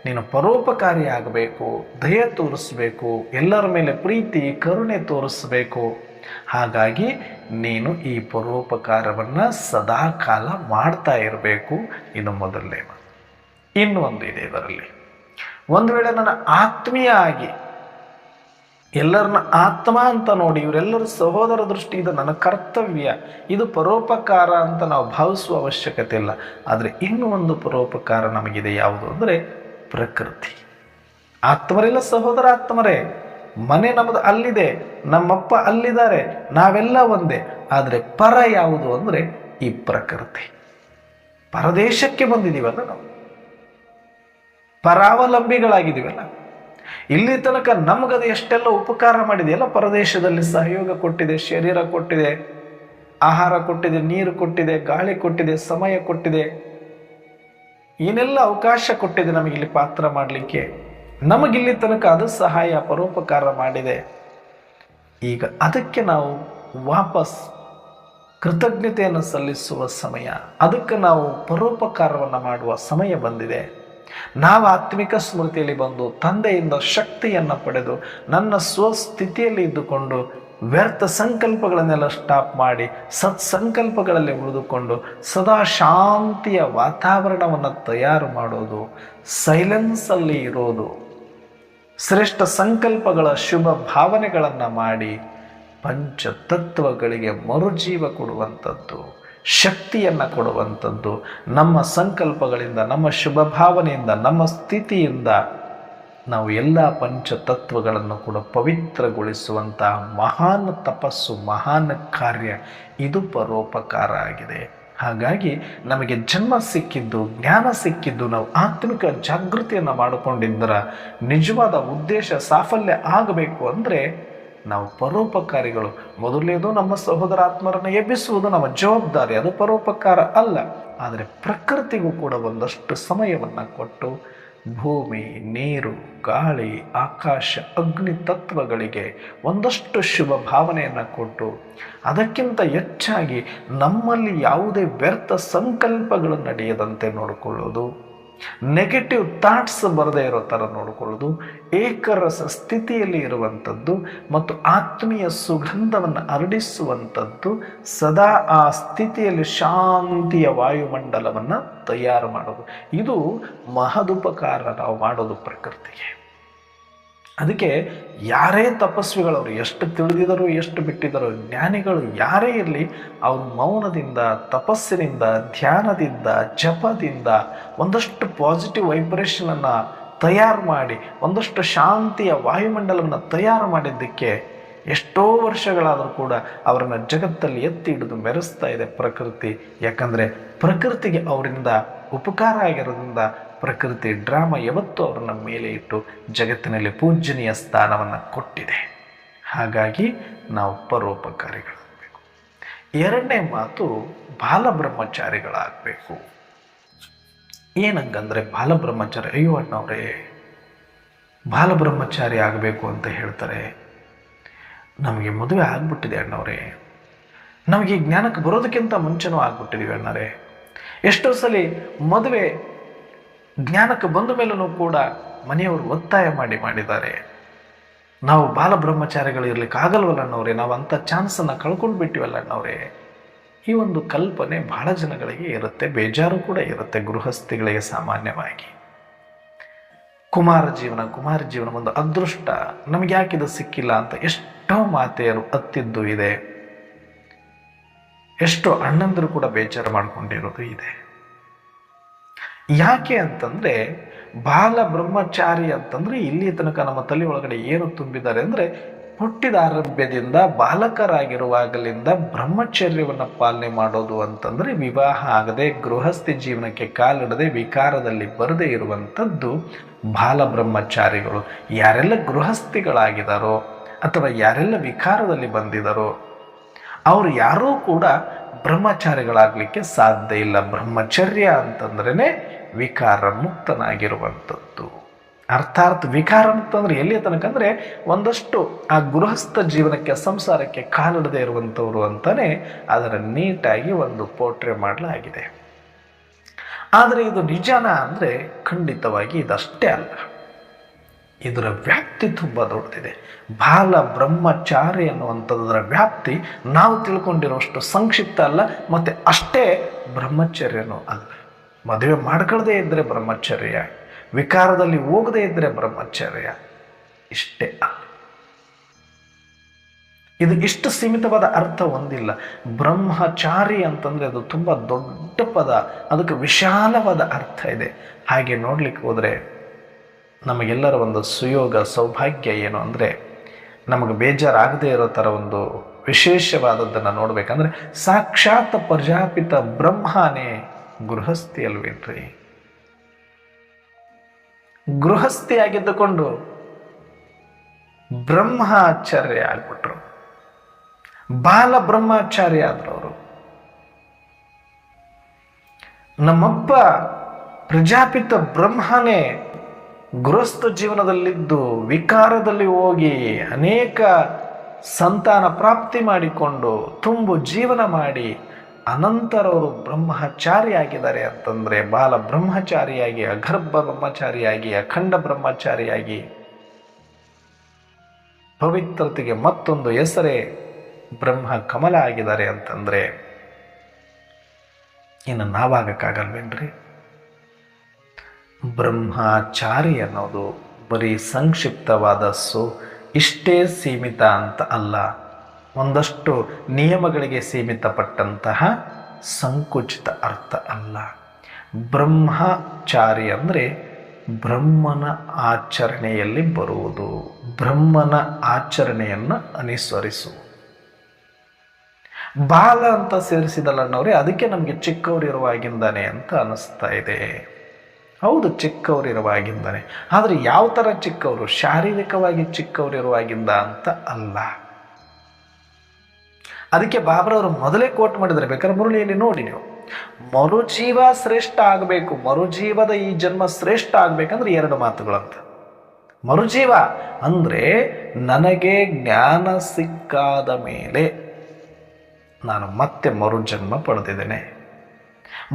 ನೀನು ಪರೋಪಕಾರಿ ಆಗಬೇಕು, ದಯ ತೋರಿಸ್ಬೇಕು, ಎಲ್ಲರ ಮೇಲೆ ಪ್ರೀತಿ ಕರುಣೆ ತೋರಿಸ್ಬೇಕು. ಹಾಗಾಗಿ ನೀನು ಈ ಪರೋಪಕಾರವನ್ನು ಸದಾ ಕಾಲ ಮಾಡ್ತಾ ಇರಬೇಕು. ಇನ್ನು ಮೊದಲನೇ ಇನ್ನೂ ಒಂದು ಇದೆ ಇದರಲ್ಲಿ. ಒಂದು ವೇಳೆ ನನ್ನ ಆತ್ಮೀಯ ಆಗಿ ಎಲ್ಲರನ್ನ ಆತ್ಮ ಅಂತ ನೋಡಿ ಇವರೆಲ್ಲರೂ ಸಹೋದರ ದೃಷ್ಟಿ, ಇದು ನನ್ನ ಕರ್ತವ್ಯ, ಇದು ಪರೋಪಕಾರ ಅಂತ ನಾವು ಭಾವಿಸುವ ಅವಶ್ಯಕತೆ ಇಲ್ಲ. ಆದರೆ ಇನ್ನೂ ಒಂದು ಪರೋಪಕಾರ ನಮಗಿದೆ, ಯಾವುದು ಅಂದರೆ ಪ್ರಕೃತಿ. ಆತ್ಮರೆಲ್ಲ ಸಹೋದರ ಆತ್ಮರೇ, ಮನೆ ನಮ್ಮದು ಅಲ್ಲಿದೆ, ನಮ್ಮಪ್ಪ ಅಲ್ಲಿದ್ದಾರೆ, ನಾವೆಲ್ಲ ಒಂದೇ. ಆದರೆ ಪರ ಯಾವುದು ಅಂದರೆ ಈ ಪ್ರಕೃತಿ. ಪರದೇಶಕ್ಕೆ ಬಂದಿದ್ದೀವಲ್ಲ, ನಾವು ಪರಾವಲಂಬಿಗಳಾಗಿದ್ದೀವಲ್ಲ. ಇಲ್ಲಿ ತನಕ ನಮಗದು ಎಷ್ಟೆಲ್ಲ ಉಪಕಾರ ಮಾಡಿದೆಯಲ್ಲ, ಪರದೇಶದಲ್ಲಿ ಸಹಯೋಗ ಕೊಟ್ಟಿದೆ, ಶರೀರ ಕೊಟ್ಟಿದೆ, ಆಹಾರ ಕೊಟ್ಟಿದೆ, ನೀರು ಕೊಟ್ಟಿದೆ, ಗಾಳಿ ಕೊಟ್ಟಿದೆ, ಸಮಯ ಕೊಟ್ಟಿದೆ, ಏನೆಲ್ಲ ಅವಕಾಶ ಕೊಟ್ಟಿದೆ ನಮಗಿಲ್ಲಿ ಪಾತ್ರ ಮಾಡಲಿಕ್ಕೆ. ನಮಗಿಲ್ಲಿ ತನಕ ಅದು ಸಹಾಯ ಪರೋಪಕಾರ ಮಾಡಿದೆ. ಈಗ ಅದಕ್ಕೆ ನಾವು ವಾಪಸ್ ಕೃತಜ್ಞತೆಯನ್ನು ಸಲ್ಲಿಸುವ ಸಮಯ, ಅದಕ್ಕೆ ನಾವು ಪರೋಪಕಾರವನ್ನು ಮಾಡುವ ಸಮಯ ಬಂದಿದೆ. ನಾವು ಆತ್ಮಿಕ ಸ್ಮೃತಿಯಲ್ಲಿ ಬಂದು ತಂದೆಯಿಂದ ಶಕ್ತಿಯನ್ನು ಪಡೆದು ನನ್ನ ಸ್ವಸ್ಥಿತಿಯಲ್ಲಿ ಇದ್ದುಕೊಂಡು ವ್ಯರ್ಥ ಸಂಕಲ್ಪಗಳನ್ನೆಲ್ಲ ಸ್ಟಾಪ್ ಮಾಡಿ ಸತ್ಸಂಕಲ್ಪಗಳಲ್ಲಿ ಉಳಿದುಕೊಂಡು ಸದಾ ಶಾಂತಿಯ ವಾತಾವರಣವನ್ನು ತಯಾರು ಮಾಡೋದು, ಸೈಲೆನ್ಸಲ್ಲಿ ಇರೋದು, ಶ್ರೇಷ್ಠ ಸಂಕಲ್ಪಗಳ ಶುಭ ಭಾವನೆಗಳನ್ನು ಮಾಡಿ ಪಂಚತತ್ವಗಳಿಗೆ ಮರುಜೀವ ಕೊಡುವಂಥದ್ದು, ಶಕ್ತಿಯನ್ನು ಕೊಡುವಂಥದ್ದು, ನಮ್ಮ ಸಂಕಲ್ಪಗಳಿಂದ, ನಮ್ಮ ಶುಭ ಭಾವನೆಯಿಂದ, ನಮ್ಮ ಸ್ಥಿತಿಯಿಂದ ನಾವು ಎಲ್ಲ ಪಂಚತತ್ವಗಳನ್ನು ಕೂಡ ಪವಿತ್ರಗೊಳಿಸುವಂತಹ ಮಹಾನ್ ತಪಸ್ಸು, ಮಹಾನ್ ಕಾರ್ಯ ಇದು ಪರೋಪಕಾರ ಆಗಿದೆ. ಹಾಗಾಗಿ ನಮಗೆ ಜನ್ಮ ಸಿಕ್ಕಿದ್ದು, ಜ್ಞಾನ ಸಿಕ್ಕಿದ್ದು, ನಾವು ಆತ್ಮಿಕ ಜಾಗೃತಿಯನ್ನು ಮಾಡಿಕೊಂಡಿದ್ದರ ನಿಜವಾದ ಉದ್ದೇಶ ಸಾಫಲ್ಯ ಆಗಬೇಕು ಅಂದರೆ ನಾವು ಪರೋಪಕಾರಿಗಳು. ಮೊದಲನೇದು ನಮ್ಮ ಸಹೋದರ ಆತ್ಮರನ್ನು ಎಬ್ಬಿಸುವುದು ನಮ್ಮ ಜವಾಬ್ದಾರಿ, ಅದು ಪರೋಪಕಾರ ಅಲ್ಲ. ಆದರೆ ಪ್ರಕೃತಿಗೂ ಕೂಡ ಒಂದಷ್ಟು ಸಮಯವನ್ನು ಕೊಟ್ಟು ಭೂಮಿ, ನೀರು, ಗಾಳಿ, ಆಕಾಶ, ಅಗ್ನಿ ತತ್ವಗಳಿಗೆ ಒಂದಷ್ಟು ಶುಭ ಭಾವನೆಯನ್ನು ಕೊಟ್ಟು ಅದಕ್ಕಿಂತ ಹೆಚ್ಚಾಗಿ ನಮ್ಮಲ್ಲಿ ಯಾವುದೇ ವ್ಯರ್ಥ ಸಂಕಲ್ಪಗಳು ನಡೆಯದಂತೆ ನೋಡಿಕೊಳ್ಳೋದು, ನೆಗೆಟಿವ್ ಥಾಟ್ಸ್ ಬರದೇ ಇರೋ ಥರ ನೋಡಿಕೊಳ್ಳೋದು, ಏಕರಸ ಸ್ಥಿತಿಯಲ್ಲಿ ಇರುವಂಥದ್ದು ಮತ್ತು ಆತ್ಮೀಯ ಸುಗಂಧವನ್ನು ಹರಡಿಸುವಂಥದ್ದು, ಸದಾ ಆ ಸ್ಥಿತಿಯಲ್ಲಿ ಶಾಂತಿಯ ವಾಯುಮಂಡಲವನ್ನು ತಯಾರು ಮಾಡೋದು, ಇದು ಮಹದುಪಕಾರ ನಾವು ಮಾಡೋದು ಪ್ರಕೃತಿಗೆ. ಅದಕ್ಕೆ ಯಾರೇ ತಪಸ್ವಿಗಳವರು ಎಷ್ಟು ತಿಳಿದಿದರು, ಎಷ್ಟು ಬಿಟ್ಟಿದರು, ಜ್ಞಾನಿಗಳು ಯಾರೇ ಇರಲಿ, ಅವರು ಮೌನದಿಂದ, ತಪಸ್ಸಿನಿಂದ, ಧ್ಯಾನದಿಂದ, ಜಪದಿಂದ ಒಂದಷ್ಟು ಪಾಸಿಟಿವ್ ವೈಬ್ರೇಷನನ್ನು ತಯಾರು ಮಾಡಿ ಒಂದಷ್ಟು ಶಾಂತಿಯ ವಾಯುಮಂಡಲವನ್ನು ತಯಾರು ಮಾಡಿದ್ದಕ್ಕೆ ಎಷ್ಟೋ ವರ್ಷಗಳಾದರೂ ಕೂಡ ಅವರನ್ನು ಜಗತ್ತಲ್ಲಿ ಎತ್ತಿ ಹಿಡಿದು ಮೆರೆಸ್ತಾ ಇದೆ ಪ್ರಕೃತಿ. ಯಾಕಂದರೆ ಪ್ರಕೃತಿಗೆ ಅವರಿಂದ ಉಪಕಾರ ಆಗಿರೋದ್ರಿಂದ ಪ್ರಕೃತಿ ಡ್ರಾಮಾ ಯಾವತ್ತೂ ಅವರನ್ನ ಮೇಲೆ ಇಟ್ಟು ಜಗತ್ತಿನಲ್ಲಿ ಪೂಜ್ಯನೀಯ ಸ್ಥಾನವನ್ನು ಕೊಟ್ಟಿದೆ. ಹಾಗಾಗಿ ನಾವು ಪರೋಪಕಾರಿಗಳಾಗಬೇಕು. ಎರಡನೇ ಮಾತು, ಬಾಲಬ್ರಹ್ಮಚಾರಿಗಳಾಗಬೇಕು. ಏನಂಗಂದರೆ ಬಾಲಬ್ರಹ್ಮಚಾರಿ, ಅಯ್ಯೋ ಅಣ್ಣವ್ರೆ ಬಾಲಬ್ರಹ್ಮಚಾರಿ ಆಗಬೇಕು ಅಂತ ಹೇಳ್ತಾರೆ. ನಮಗೆ ಮದುವೆ ಆಗ್ಬಿಟ್ಟಿದೆ ಅಣ್ಣವ್ರೆ, ನಮಗೆ ಜ್ಞಾನಕ್ಕೆ ಬರೋದಕ್ಕಿಂತ ಮುಂಚೆನೂ ಆಗ್ಬಿಟ್ಟಿದ್ದೀವಿ ಅಣ್ಣರೇ. ಎಷ್ಟೋ ಸಲ ಮದುವೆ ಜ್ಞಾನಕ್ಕೆ ಬಂದ ಮೇಲೂ ಕೂಡ ಮನೆಯವರು ಒತ್ತಾಯ ಮಾಡಿದ್ದಾರೆ. ನಾವು ಬಾಲಬ್ರಹ್ಮಚಾರಿಗಳು ಇರ್ಲಿಕ್ಕೆ ಆಗಲ್ವಲ್ಲ ಅಣ್ಣವ್ರೆ, ನಾವು ಅಂಥ ಚಾನ್ಸನ್ನು ಕಳ್ಕೊಂಡು ಬಿಟ್ಟಿವಲ್ಲ ಅಣ್ಣವ್ರೆ. ಈ ಒಂದು ಕಲ್ಪನೆ ಬಹಳ ಜನಗಳಿಗೆ ಇರುತ್ತೆ, ಬೇಜಾರು ಕೂಡ ಇರುತ್ತೆ ಗೃಹಸ್ಥಿಗಳಿಗೆ ಸಾಮಾನ್ಯವಾಗಿ. ಕುಮಾರ ಜೀವನ ಒಂದು ಅದೃಷ್ಟ, ನಮಗೆ ಯಾಕಿದು ಸಿಕ್ಕಿಲ್ಲ ಅಂತ ಎಷ್ಟೋ ಮಾತೆಯರು ಅತ್ತಿದ್ದು ಇದೆ, ಎಷ್ಟೋ ಅಣ್ಣಂದರು ಕೂಡ ಬೇಜಾರು ಮಾಡ್ಕೊಂಡಿರೋದು ಇದೆ. ಯಾಕೆ ಅಂತಂದರೆ ಬಾಲ ಬ್ರಹ್ಮಚಾರಿ ಅಂತಂದರೆ ಇಲ್ಲಿ ತನಕ ನಮ್ಮ ತಲೆ ಒಳಗಡೆ ಏನು ತುಂಬಿದ್ದಾರೆ ಅಂದರೆ, ಹುಟ್ಟಿದ ಆರಂಭ್ಯದಿಂದ ಬಾಲಕರಾಗಿರುವಾಗಲಿಂದ ಬ್ರಹ್ಮಚರ್ಯವನ್ನು ಪಾಲನೆ ಮಾಡೋದು ಅಂತಂದರೆ ವಿವಾಹ ಆಗದೆ ಗೃಹಸ್ಥಿ ಜೀವನಕ್ಕೆ ಕಾಲಿಡದೆ ವಿಕಾರದಲ್ಲಿ ಬರದೇ ಇರುವಂಥದ್ದು ಬಾಲ ಬ್ರಹ್ಮಚಾರಿಗಳು. ಯಾರೆಲ್ಲ ಗೃಹಸ್ಥಿಗಳಾಗಿದ್ದಾರೋ ಅಥವಾ ಯಾರೆಲ್ಲ ವಿಕಾರದಲ್ಲಿ ಬಂದಿದ್ದಾರೋ ಅವರು ಯಾರೂ ಕೂಡ ಬ್ರಹ್ಮಚಾರಿಗಳಾಗಲಿಕ್ಕೆ ಸಾಧ್ಯ ಇಲ್ಲ. ಬ್ರಹ್ಮಚರ್ಯ ಅಂತಂದ್ರೇ ವಿಕಾರ ಮುಕ್ತನಾಗಿರುವಂಥದ್ದು. ಅರ್ಥಾತ್ ವಿಕಾರ ಮುಕ್ತ ಅಂದರೆ ಎಲ್ಲಿಯ ತನಕ ಅಂದರೆ ಒಂದಷ್ಟು ಆ ಗೃಹಸ್ಥ ಜೀವನಕ್ಕೆ ಸಂಸಾರಕ್ಕೆ ಕಾಲಿಡದೆ ಇರುವಂಥವ್ರು ಅಂತಲೇ ಅದರ ನೀಟಾಗಿ ಒಂದು ಪೋರ್ಟ್ರೇ ಮಾಡಲಾಗಿದೆ. ಆದರೆ ಇದು ನಿಜಾನ ಅಂದರೆ ಖಂಡಿತವಾಗಿ ಇದಷ್ಟೇ ಅಲ್ಲ, ಇದರ ವ್ಯಾಪ್ತಿ ತುಂಬ ದೊಡ್ಡದಿದೆ. ಬಾಲ ಬ್ರಹ್ಮಚಾರಿ ಅನ್ನುವಂಥದ್ದರ ವ್ಯಾಪ್ತಿ ನಾವು ತಿಳ್ಕೊಂಡಿರೋಷ್ಟು ಸಂಕ್ಷಿಪ್ತ ಅಲ್ಲ, ಮತ್ತು ಅಷ್ಟೇ ಬ್ರಹ್ಮಚರ್ಯನೂ ಅಲ್ಲ. ಮದುವೆ ಮಾಡ್ಕೊಳ್ಳದೇ ಇದ್ದರೆ ಬ್ರಹ್ಮಚರ್ಯ, ವಿಕಾರದಲ್ಲಿ ಹೋಗದೇ ಇದ್ದರೆ ಬ್ರಹ್ಮಚರ್ಯ, ಇಷ್ಟೇ ಅಲ್ಲ. ಇದು ಇಷ್ಟು ಸೀಮಿತವಾದ ಅರ್ಥ ಹೊಂದಿಲ್ಲ. ಬ್ರಹ್ಮಚಾರಿ ಅಂತಂದರೆ ಅದು ತುಂಬ ದೊಡ್ಡ ಪದ, ಅದಕ್ಕೆ ವಿಶಾಲವಾದ ಅರ್ಥ ಇದೆ. ಹಾಗೆ ನೋಡ್ಲಿಕ್ಕೆ ಹೋದರೆ ನಮಗೆಲ್ಲರ ಒಂದು ಸುಯೋಗ ಸೌಭಾಗ್ಯ ಏನು ಅಂದರೆ, ನಮಗೆ ಬೇಜಾರಾಗದೇ ಇರೋ ಥರ ಒಂದು ವಿಶೇಷವಾದದ್ದನ್ನು ನೋಡಬೇಕಂದ್ರೆ ಸಾಕ್ಷಾತ್ ಪ್ರಜಾಪಿತ ಬ್ರಹ್ಮನೇ ಗೃಹಸ್ಥಿ ಅಲ್ವೇನ್ರಿ. ಗೃಹಸ್ಥಿಯಾಗಿದ್ದುಕೊಂಡು ಬ್ರಹ್ಮಚಾರ್ಯ ಆಗ್ಬಿಟ್ರು, ಬಾಲ ಬ್ರಹ್ಮಚಾರಿ ಆದ್ರು ಅವರು. ನಮ್ಮಪ್ಪ ಪ್ರಜಾಪಿತ ಬ್ರಹ್ಮನೇ ಗೃಹಸ್ಥ ಜೀವನದಲ್ಲಿದ್ದು ವಿಕಾರದಲ್ಲಿ ಹೋಗಿ ಅನೇಕ ಸಂತಾನ ಪ್ರಾಪ್ತಿ ಮಾಡಿಕೊಂಡು ತುಂಬು ಜೀವನ ಮಾಡಿ ಅನಂತರ ಅವರು ಬ್ರಹ್ಮಚಾರಿ ಆಗಿದ್ದಾರೆ ಅಂತಂದರೆ, ಬಾಲ ಬ್ರಹ್ಮಚಾರಿಯಾಗಿ, ಅಗರ್ಭ ಬ್ರಹ್ಮಚಾರಿಯಾಗಿ, ಅಖಂಡ ಬ್ರಹ್ಮಚಾರಿಯಾಗಿ ಪವಿತ್ರತೆಗೆ ಮತ್ತೊಂದು ಹೆಸರೇ ಬ್ರಹ್ಮ ಕಮಲ ಆಗಿದ್ದಾರೆ ಅಂತಂದರೆ ಇನ್ನು ನಾವಾಗಕ್ಕಾಗಲ್ವೇನ್ರಿ. ಬ್ರಹ್ಮಚಾರಿ ಅನ್ನೋದು ಬರೀ ಸಂಕ್ಷಿಪ್ತವಾದ ಇಷ್ಟೇ ಸೀಮಿತ ಅಂತ ಅಲ್ಲ, ಒಂದಷ್ಟು ನಿಯಮಗಳಿಗೆ ಸೀಮಿತಪಟ್ಟಂತಹ ಸಂಕುಚಿತ ಅರ್ಥ ಅಲ್ಲ. ಬ್ರಹ್ಮಚಾರಿ ಅಂದರೆ ಬ್ರಹ್ಮನ ಆಚರಣೆಯಲ್ಲಿ ಬರುವುದು, ಬ್ರಹ್ಮನ ಆಚರಣೆಯನ್ನು ಅನುಸರಿಸುವುದು. ಬಾಲ ಅಂತ ಸೇರಿಸಿದಲ್ಲಣ್ಣವ್ರೆ, ಅದಕ್ಕೆ ನಮಗೆ ಚಿಕ್ಕವರಿರುವಾಗಿಂದಾನೆ ಅಂತ ಅನಿಸ್ತಾ ಇದೆ. ಹೌದು, ಚಿಕ್ಕವರಿರುವಾಗಿಂದಾನೆ. ಆದರೆ ಯಾವ ಥರ ಚಿಕ್ಕವರು? ಶಾರೀರಿಕವಾಗಿ ಚಿಕ್ಕವರಿರುವಾಗಿಂದ ಅಂತ ಅಲ್ಲ. ಅದಕ್ಕೆ ಬಾಬ್ರವರು ಮೊದಲೇ ಕೋಟ್ ಮಾಡಿದರೆ, ಬೇಕಾದ್ರೆ ಮುರಳಿಯಲ್ಲಿ ನೋಡಿ ನೀವು, ಮರುಜೀವ ಶ್ರೇಷ್ಠ ಆಗಬೇಕು, ಮರುಜೀವದ ಈ ಜನ್ಮ ಶ್ರೇಷ್ಠ ಆಗಬೇಕಂದ್ರೆ ಎರಡು ಮಾತುಗಳಂತ. ಮರುಜೀವ ಅಂದರೆ ನನಗೆ ಜ್ಞಾನ ಸಿಕ್ಕಾದ ಮೇಲೆ ನಾನು ಮತ್ತೆ ಮರುಜನ್ಮ ಪಡೆದಿದ್ದೇನೆ.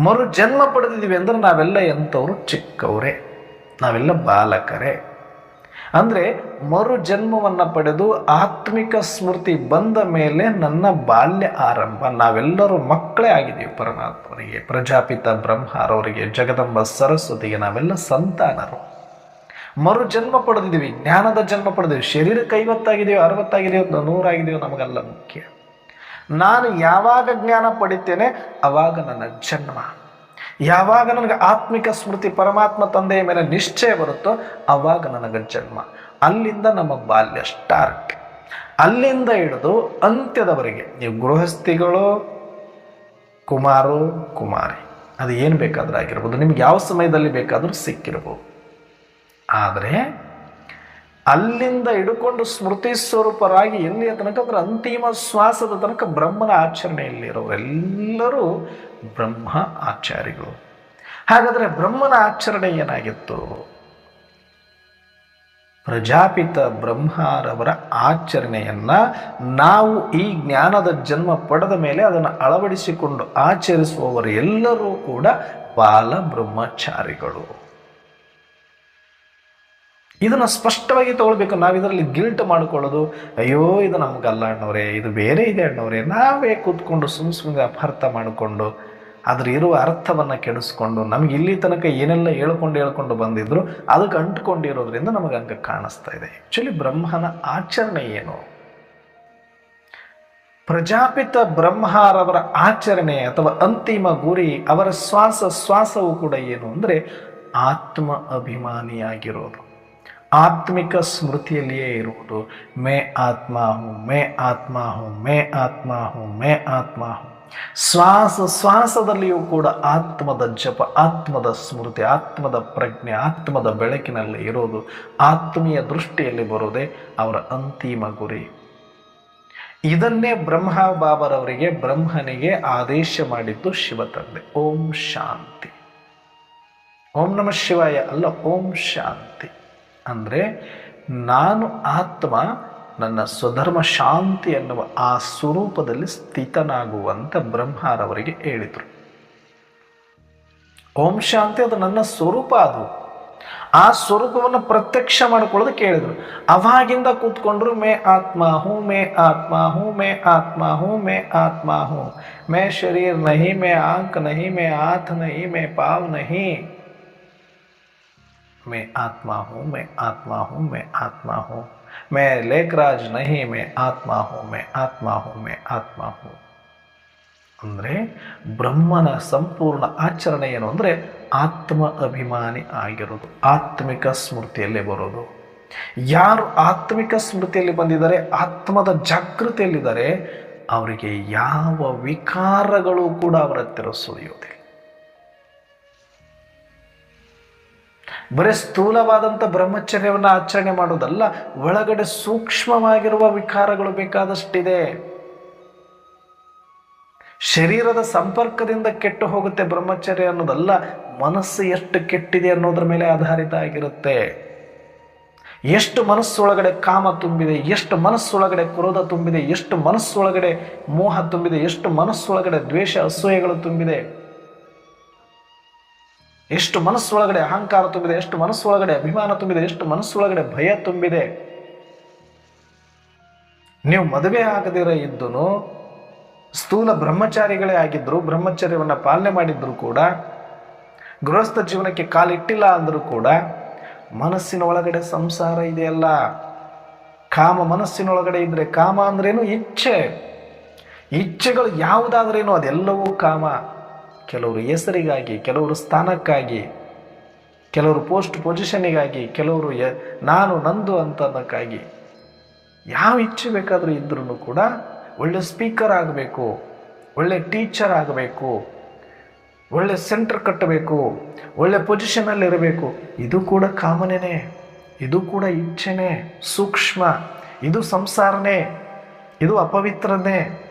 ಮರುಜನ್ಮ ಪಡೆದಿದ್ದೀವಿ ಅಂದರೆ ನಾವೆಲ್ಲ ಎಂಥವರು? ಚಿಕ್ಕವರೇ, ನಾವೆಲ್ಲ ಬಾಲಕರೇ. ಅಂದರೆ ಮರುಜನ್ಮವನ್ನು ಪಡೆದು ಆತ್ಮಿಕ ಸ್ಮೃತಿ ಬಂದ ಮೇಲೆ ನನ್ನ ಬಾಲ್ಯ ಆರಂಭ. ನಾವೆಲ್ಲರೂ ಮಕ್ಕಳೇ ಆಗಿದ್ದೀವಿ ಪರಮಾತ್ಮನಿಗೆ, ಪ್ರಜಾಪಿತ ಬ್ರಹ್ಮರವರಿಗೆ, ಜಗದಂಬ ಸರಸ್ವತಿಗೆ ನಾವೆಲ್ಲ ಸಂತಾನರು. ಮರುಜನ್ಮ ಪಡೆದಿದ್ದೀವಿ, ಜ್ಞಾನದ ಜನ್ಮ ಪಡೆದಿದ್ದೀವಿ. ಶರೀರಕ್ಕೆ 50 ಆಗಿದೆಯೋ 60 ಆಗಿದೆಯೋ 100 ಆಗಿದೆಯೋ ನಮಗೆಲ್ಲ ಮುಖ್ಯ. ನಾನು ಯಾವಾಗ ಜ್ಞಾನ ಪಡಿತೇನೆ ಅವಾಗ ನನ್ನ ಜನ್ಮ. ಯಾವಾಗ ನನಗೆ ಆತ್ಮಿಕ ಸ್ಮೃತಿ ಪರಮಾತ್ಮ ತಂದೆಯ ಮೇಲೆ ನಿಶ್ಚಯ ಬರುತ್ತೋ ಅವಾಗ ನನಗೆ ಜನ್ಮ. ಅಲ್ಲಿಂದ ನಮ್ಮ ಬಾಲ್ಯ ಸ್ಟಾರ್ಟ್. ಅಲ್ಲಿಂದ ಹಿಡಿದು ಅಂತ್ಯದವರೆಗೆ ನೀವು ಗೃಹಸ್ಥಿಗಳು, ಕುಮಾರು, ಕುಮಾರಿ, ಅದು ಏನು ಬೇಕಾದರೂ ಆಗಿರ್ಬೋದು, ನಿಮ್ಗೆ ಯಾವ ಸಮಯದಲ್ಲಿ ಬೇಕಾದರೂ ಸಿಕ್ಕಿರ್ಬೋದು. ಆದರೆ ಅಲ್ಲಿಂದ ಹಿಡ್ಕೊಂಡು ಸ್ಮೃತಿ ಸ್ವರೂಪರಾಗಿ ಎಲ್ಲಿಯ ತನಕ ಅದರ ಅಂತಿಮ ಶ್ವಾಸದ ತನಕ ಬ್ರಹ್ಮನ ಆಚರಣೆಯಲ್ಲಿರೋರೆಲ್ಲರೂ ಬ್ರಹ್ಮ ಆಚಾರಿಗಳು. ಹಾಗಾದರೆ ಬ್ರಹ್ಮನ ಆಚರಣೆ ಏನಾಗಿತ್ತು? ಪ್ರಜಾಪಿತ ಬ್ರಹ್ಮರವರ ಆಚರಣೆಯನ್ನ ನಾವು ಈ ಜ್ಞಾನದ ಜನ್ಮ ಪಡೆದ ಮೇಲೆ ಅದನ್ನು ಅಳವಡಿಸಿಕೊಂಡು ಆಚರಿಸುವವರು ಎಲ್ಲರೂ ಕೂಡ ಬಾಲ ಬ್ರಹ್ಮಚಾರಿಗಳು. ಇದನ್ನು ಸ್ಪಷ್ಟವಾಗಿ ತಗೊಳ್ಬೇಕು. ನಾವು ಇದರಲ್ಲಿ ಗಿಲ್ಟ್ ಮಾಡಿಕೊಳ್ಳೋದು, ಅಯ್ಯೋ ಇದು ನಮಗಲ್ಲ ಅಣ್ಣವ್ರೆ, ಇದು ಬೇರೆ ಇದೆ ಅಣ್ಣವ್ರೆ, ನಾವೇ ಕೂತ್ಕೊಂಡು ಸುಮ್ಮನೆ ಅಪಾರ್ಥ ಮಾಡಿಕೊಂಡು ಅದ್ರ ಇರುವ ಅರ್ಥವನ್ನು ಕೆಡಿಸ್ಕೊಂಡು ನಮ್ಗೆ ಇಲ್ಲಿ ತನಕ ಏನೆಲ್ಲ ಹೇಳ್ಕೊಂಡು ಬಂದಿದ್ರು ಅದಕ್ಕೆ ಅಂಟ್ಕೊಂಡಿರೋದ್ರಿಂದ ನಮಗೆ ಹಂಗೆ ಕಾಣಿಸ್ತಾ ಇದೆ. ಆ್ಯಕ್ಚುಲಿ ಬ್ರಹ್ಮನ ಆಚರಣೆ ಏನು? ಪ್ರಜಾಪಿತ ಬ್ರಹ್ಮರವರ ಆಚರಣೆ ಅಥವಾ ಅಂತಿಮ ಗುರಿ, ಅವರ ಶ್ವಾಸವು ಕೂಡ ಏನು ಅಂದರೆ ಆತ್ಮ ಅಭಿಮಾನಿಯಾಗಿರೋದು, ಆತ್ಮಿಕ ಸ್ಮೃತಿಯಲ್ಲಿಯೇ ಇರುವುದು. ಮೇ ಆತ್ಮ ಹೂँ, ಮೇ ಆತ್ಮ ಹೂँ, ಮೇ ಆತ್ಮ ಹೂँ, ಮೇ ಆತ್ಮ ಹೂँ. ಶ್ವಾಸದಲ್ಲಿಯೂ ಕೂಡ ಆತ್ಮದ ಜಪ, ಆತ್ಮದ ಸ್ಮೃತಿ, ಆತ್ಮದ ಪ್ರಜ್ಞೆ, ಆತ್ಮದ ಬೆಳಕಿನಲ್ಲಿ ಇರೋದು, ಆತ್ಮೀಯ ದೃಷ್ಟಿಯಲ್ಲಿ ಬರೋದೇ ಅವರ ಅಂತಿಮ ಗುರಿ. ಇದನ್ನೇ ಬ್ರಹ್ಮ ಬಾಬರವರಿಗೆ, ಬ್ರಹ್ಮನಿಗೆ ಆದೇಶ ಮಾಡಿದ್ದು ಶಿವ ತಂದೆ. ಓಂ ಶಾಂತಿ. ಓಂ ನಮಃ ಶಿವಾಯ ಅಲ್ಲ, ಓಂ ಶಾಂತಿ ಅಂದರೆ ನಾನು ಆತ್ಮ ನನ್ನ ಸ್ವಧರ್ಮ ಶಾಂತಿ ಎನ್ನುವ ಆ ಸ್ವರೂಪದಲ್ಲಿ ಸ್ಥಿತನಾಗುವಂತ ಬ್ರಹ್ಮರವರಿಗೆ ಹೇಳಿದರು. ಓಂ ಶಾಂತಿ ಅದು ನನ್ನ ಸ್ವರೂಪ. ಅದು ಆ ಸ್ವರೂಪವನ್ನು ಪ್ರತ್ಯಕ್ಷ ಮಾಡಿಕೊಳ್ಳೋದಕ್ಕೆ ಹೇಳಿದರು. ಅವಾಗಿಂದ ಕೂತ್ಕೊಂಡ್ರು ಮೇ ಆತ್ಮ ಹೂ, ಮೇ ಆತ್ಮ ಹೂ, ಮೇ ಆತ್ಮ ಹೂ, ಮೇ ಆತ್ಮ ಹೂ, ಮೇ ಶರೀರ ನಹಿ, ಮೇ ಆಂಕ್ ನಹಿ, ಮೇ ಹಾಥ್ ನಹಿ, ಮೇ ಪಾವ್ ನಹಿ, मैं आत्मा हूँ, मैं आत्मा हूँ, मैं आत्मा हूँ. ಮೇ ಲೇಖರಾಜ್ ನಹಿ ಮೇ ಆತ್ಮ ಹೂ ಮೇ ಆತ್ಮ ಹೂ ಮೇ ಆತ್ಮ ಹೂ. ಅಂದರೆ ಬ್ರಹ್ಮನ ಸಂಪೂರ್ಣ ಆಚರಣೆ ಏನು ಅಂದರೆ ಆತ್ಮ ಅಭಿಮಾನಿ ಆಗಿರೋದು, ಆತ್ಮಿಕ ಸ್ಮೃತಿಯಲ್ಲಿ ಬರೋದು. ಯಾರು ಆತ್ಮಿಕ ಸ್ಮೃತಿಯಲ್ಲಿ ಬಂದಿದ್ದಾರೆ, ಆತ್ಮದ ಜಾಗೃತಿಯಲ್ಲಿದ್ದಾರೆ, ಅವರಿಗೆ ಯಾವ ವಿಕಾರಗಳು ಕೂಡ ಅವರ ಹತ್ತಿರ ಸುಳಿಯೋದಿಲ್ಲ. ಬರೀ ಸ್ಥೂಲವಾದಂಥ ಬ್ರಹ್ಮಚರ್ಯವನ್ನು ಆಚರಣೆ ಮಾಡೋದಲ್ಲ, ಒಳಗಡೆ ಸೂಕ್ಷ್ಮವಾಗಿರುವ ವಿಕಾರಗಳು ಬೇಕಾದಷ್ಟಿದೆ. ಶರೀರದ ಸಂಪರ್ಕದಿಂದ ಕೆಟ್ಟು ಹೋಗುತ್ತೆ ಬ್ರಹ್ಮಚರ್ಯ ಅನ್ನೋದಲ್ಲ, ಮನಸ್ಸು ಎಷ್ಟು ಕೆಟ್ಟಿದೆ ಅನ್ನೋದ್ರ ಮೇಲೆ ಆಧಾರಿತ ಆಗಿರುತ್ತೆ. ಎಷ್ಟು ಮನಸ್ಸೊಳಗಡೆ ಕಾಮ ತುಂಬಿದೆ, ಎಷ್ಟು ಮನಸ್ಸೊಳಗಡೆ ಕ್ರೋಧ ತುಂಬಿದೆ, ಎಷ್ಟು ಮನಸ್ಸೊಳಗಡೆ ಮೋಹ ತುಂಬಿದೆ, ಎಷ್ಟು ಮನಸ್ಸೊಳಗಡೆ ದ್ವೇಷ ಅಸೂಯೆಗಳು ತುಂಬಿದೆ, ಎಷ್ಟು ಮನಸ್ಸೊಳಗಡೆ ಅಹಂಕಾರ ತುಂಬಿದೆ, ಎಷ್ಟು ಮನಸ್ಸೊಳಗಡೆ ಅಭಿಮಾನ ತುಂಬಿದೆ, ಎಷ್ಟು ಮನಸ್ಸೊಳಗಡೆ ಭಯ ತುಂಬಿದೆ. ನೀವು ಮದುವೆ ಆಗದಿರ ಇದ್ದು ಸ್ಥೂಲ ಬ್ರಹ್ಮಚಾರಿಗಳೇ ಆಗಿದ್ರು, ಬ್ರಹ್ಮಚರ್ಯವನ್ನು ಪಾಲನೆ ಮಾಡಿದ್ರು ಕೂಡ, ಗೃಹಸ್ಥ ಜೀವನಕ್ಕೆ ಕಾಲಿಟ್ಟಿಲ್ಲ ಅಂದರೂ ಕೂಡ ಮನಸ್ಸಿನ ಒಳಗಡೆ ಸಂಸಾರ ಇದೆಯಲ್ಲ. ಕಾಮ ಮನಸ್ಸಿನೊಳಗಡೆ ಇದ್ರೆ, ಕಾಮ ಅಂದ್ರೇನು ಇಚ್ಛೆ, ಇಚ್ಛೆಗಳು ಯಾವುದಾದ್ರೇನು ಅದೆಲ್ಲವೂ ಕಾಮ. ಕೆಲವರು ಹೆಸರಿಗಾಗಿ, ಕೆಲವರು ಸ್ಥಾನಕ್ಕಾಗಿ, ಕೆಲವರು ಪೋಸ್ಟ್ ಪೊಸಿಷನ್ನಿಗಾಗಿ, ಕೆಲವರು ನಾನು ನಂದು ಅಂತದಕ್ಕಾಗಿ ಯಾವ ಇಚ್ಛೆ ಬೇಕಾದರೂ ಇದ್ರೂ ಕೂಡ ಒಳ್ಳೆ ಸ್ಪೀಕರ್ ಆಗಬೇಕು, ಒಳ್ಳೆ ಟೀಚರ್ ಆಗಬೇಕು, ಒಳ್ಳೆ ಸೆಂಟರ್ ಕಟ್ಟಬೇಕು, ಒಳ್ಳೆ ಪೊಸಿಷನಲ್ಲಿ ಇರಬೇಕು, ಇದು ಕೂಡ ಕಾಮನೇನೆ, ಇದು ಕೂಡ ಇಚ್ಛೆನೇ, ಸೂಕ್ಷ್ಮ. ಇದು ಸಂಸಾರನೇ, ಇದು ಅಪವಿತ್ರನೇ,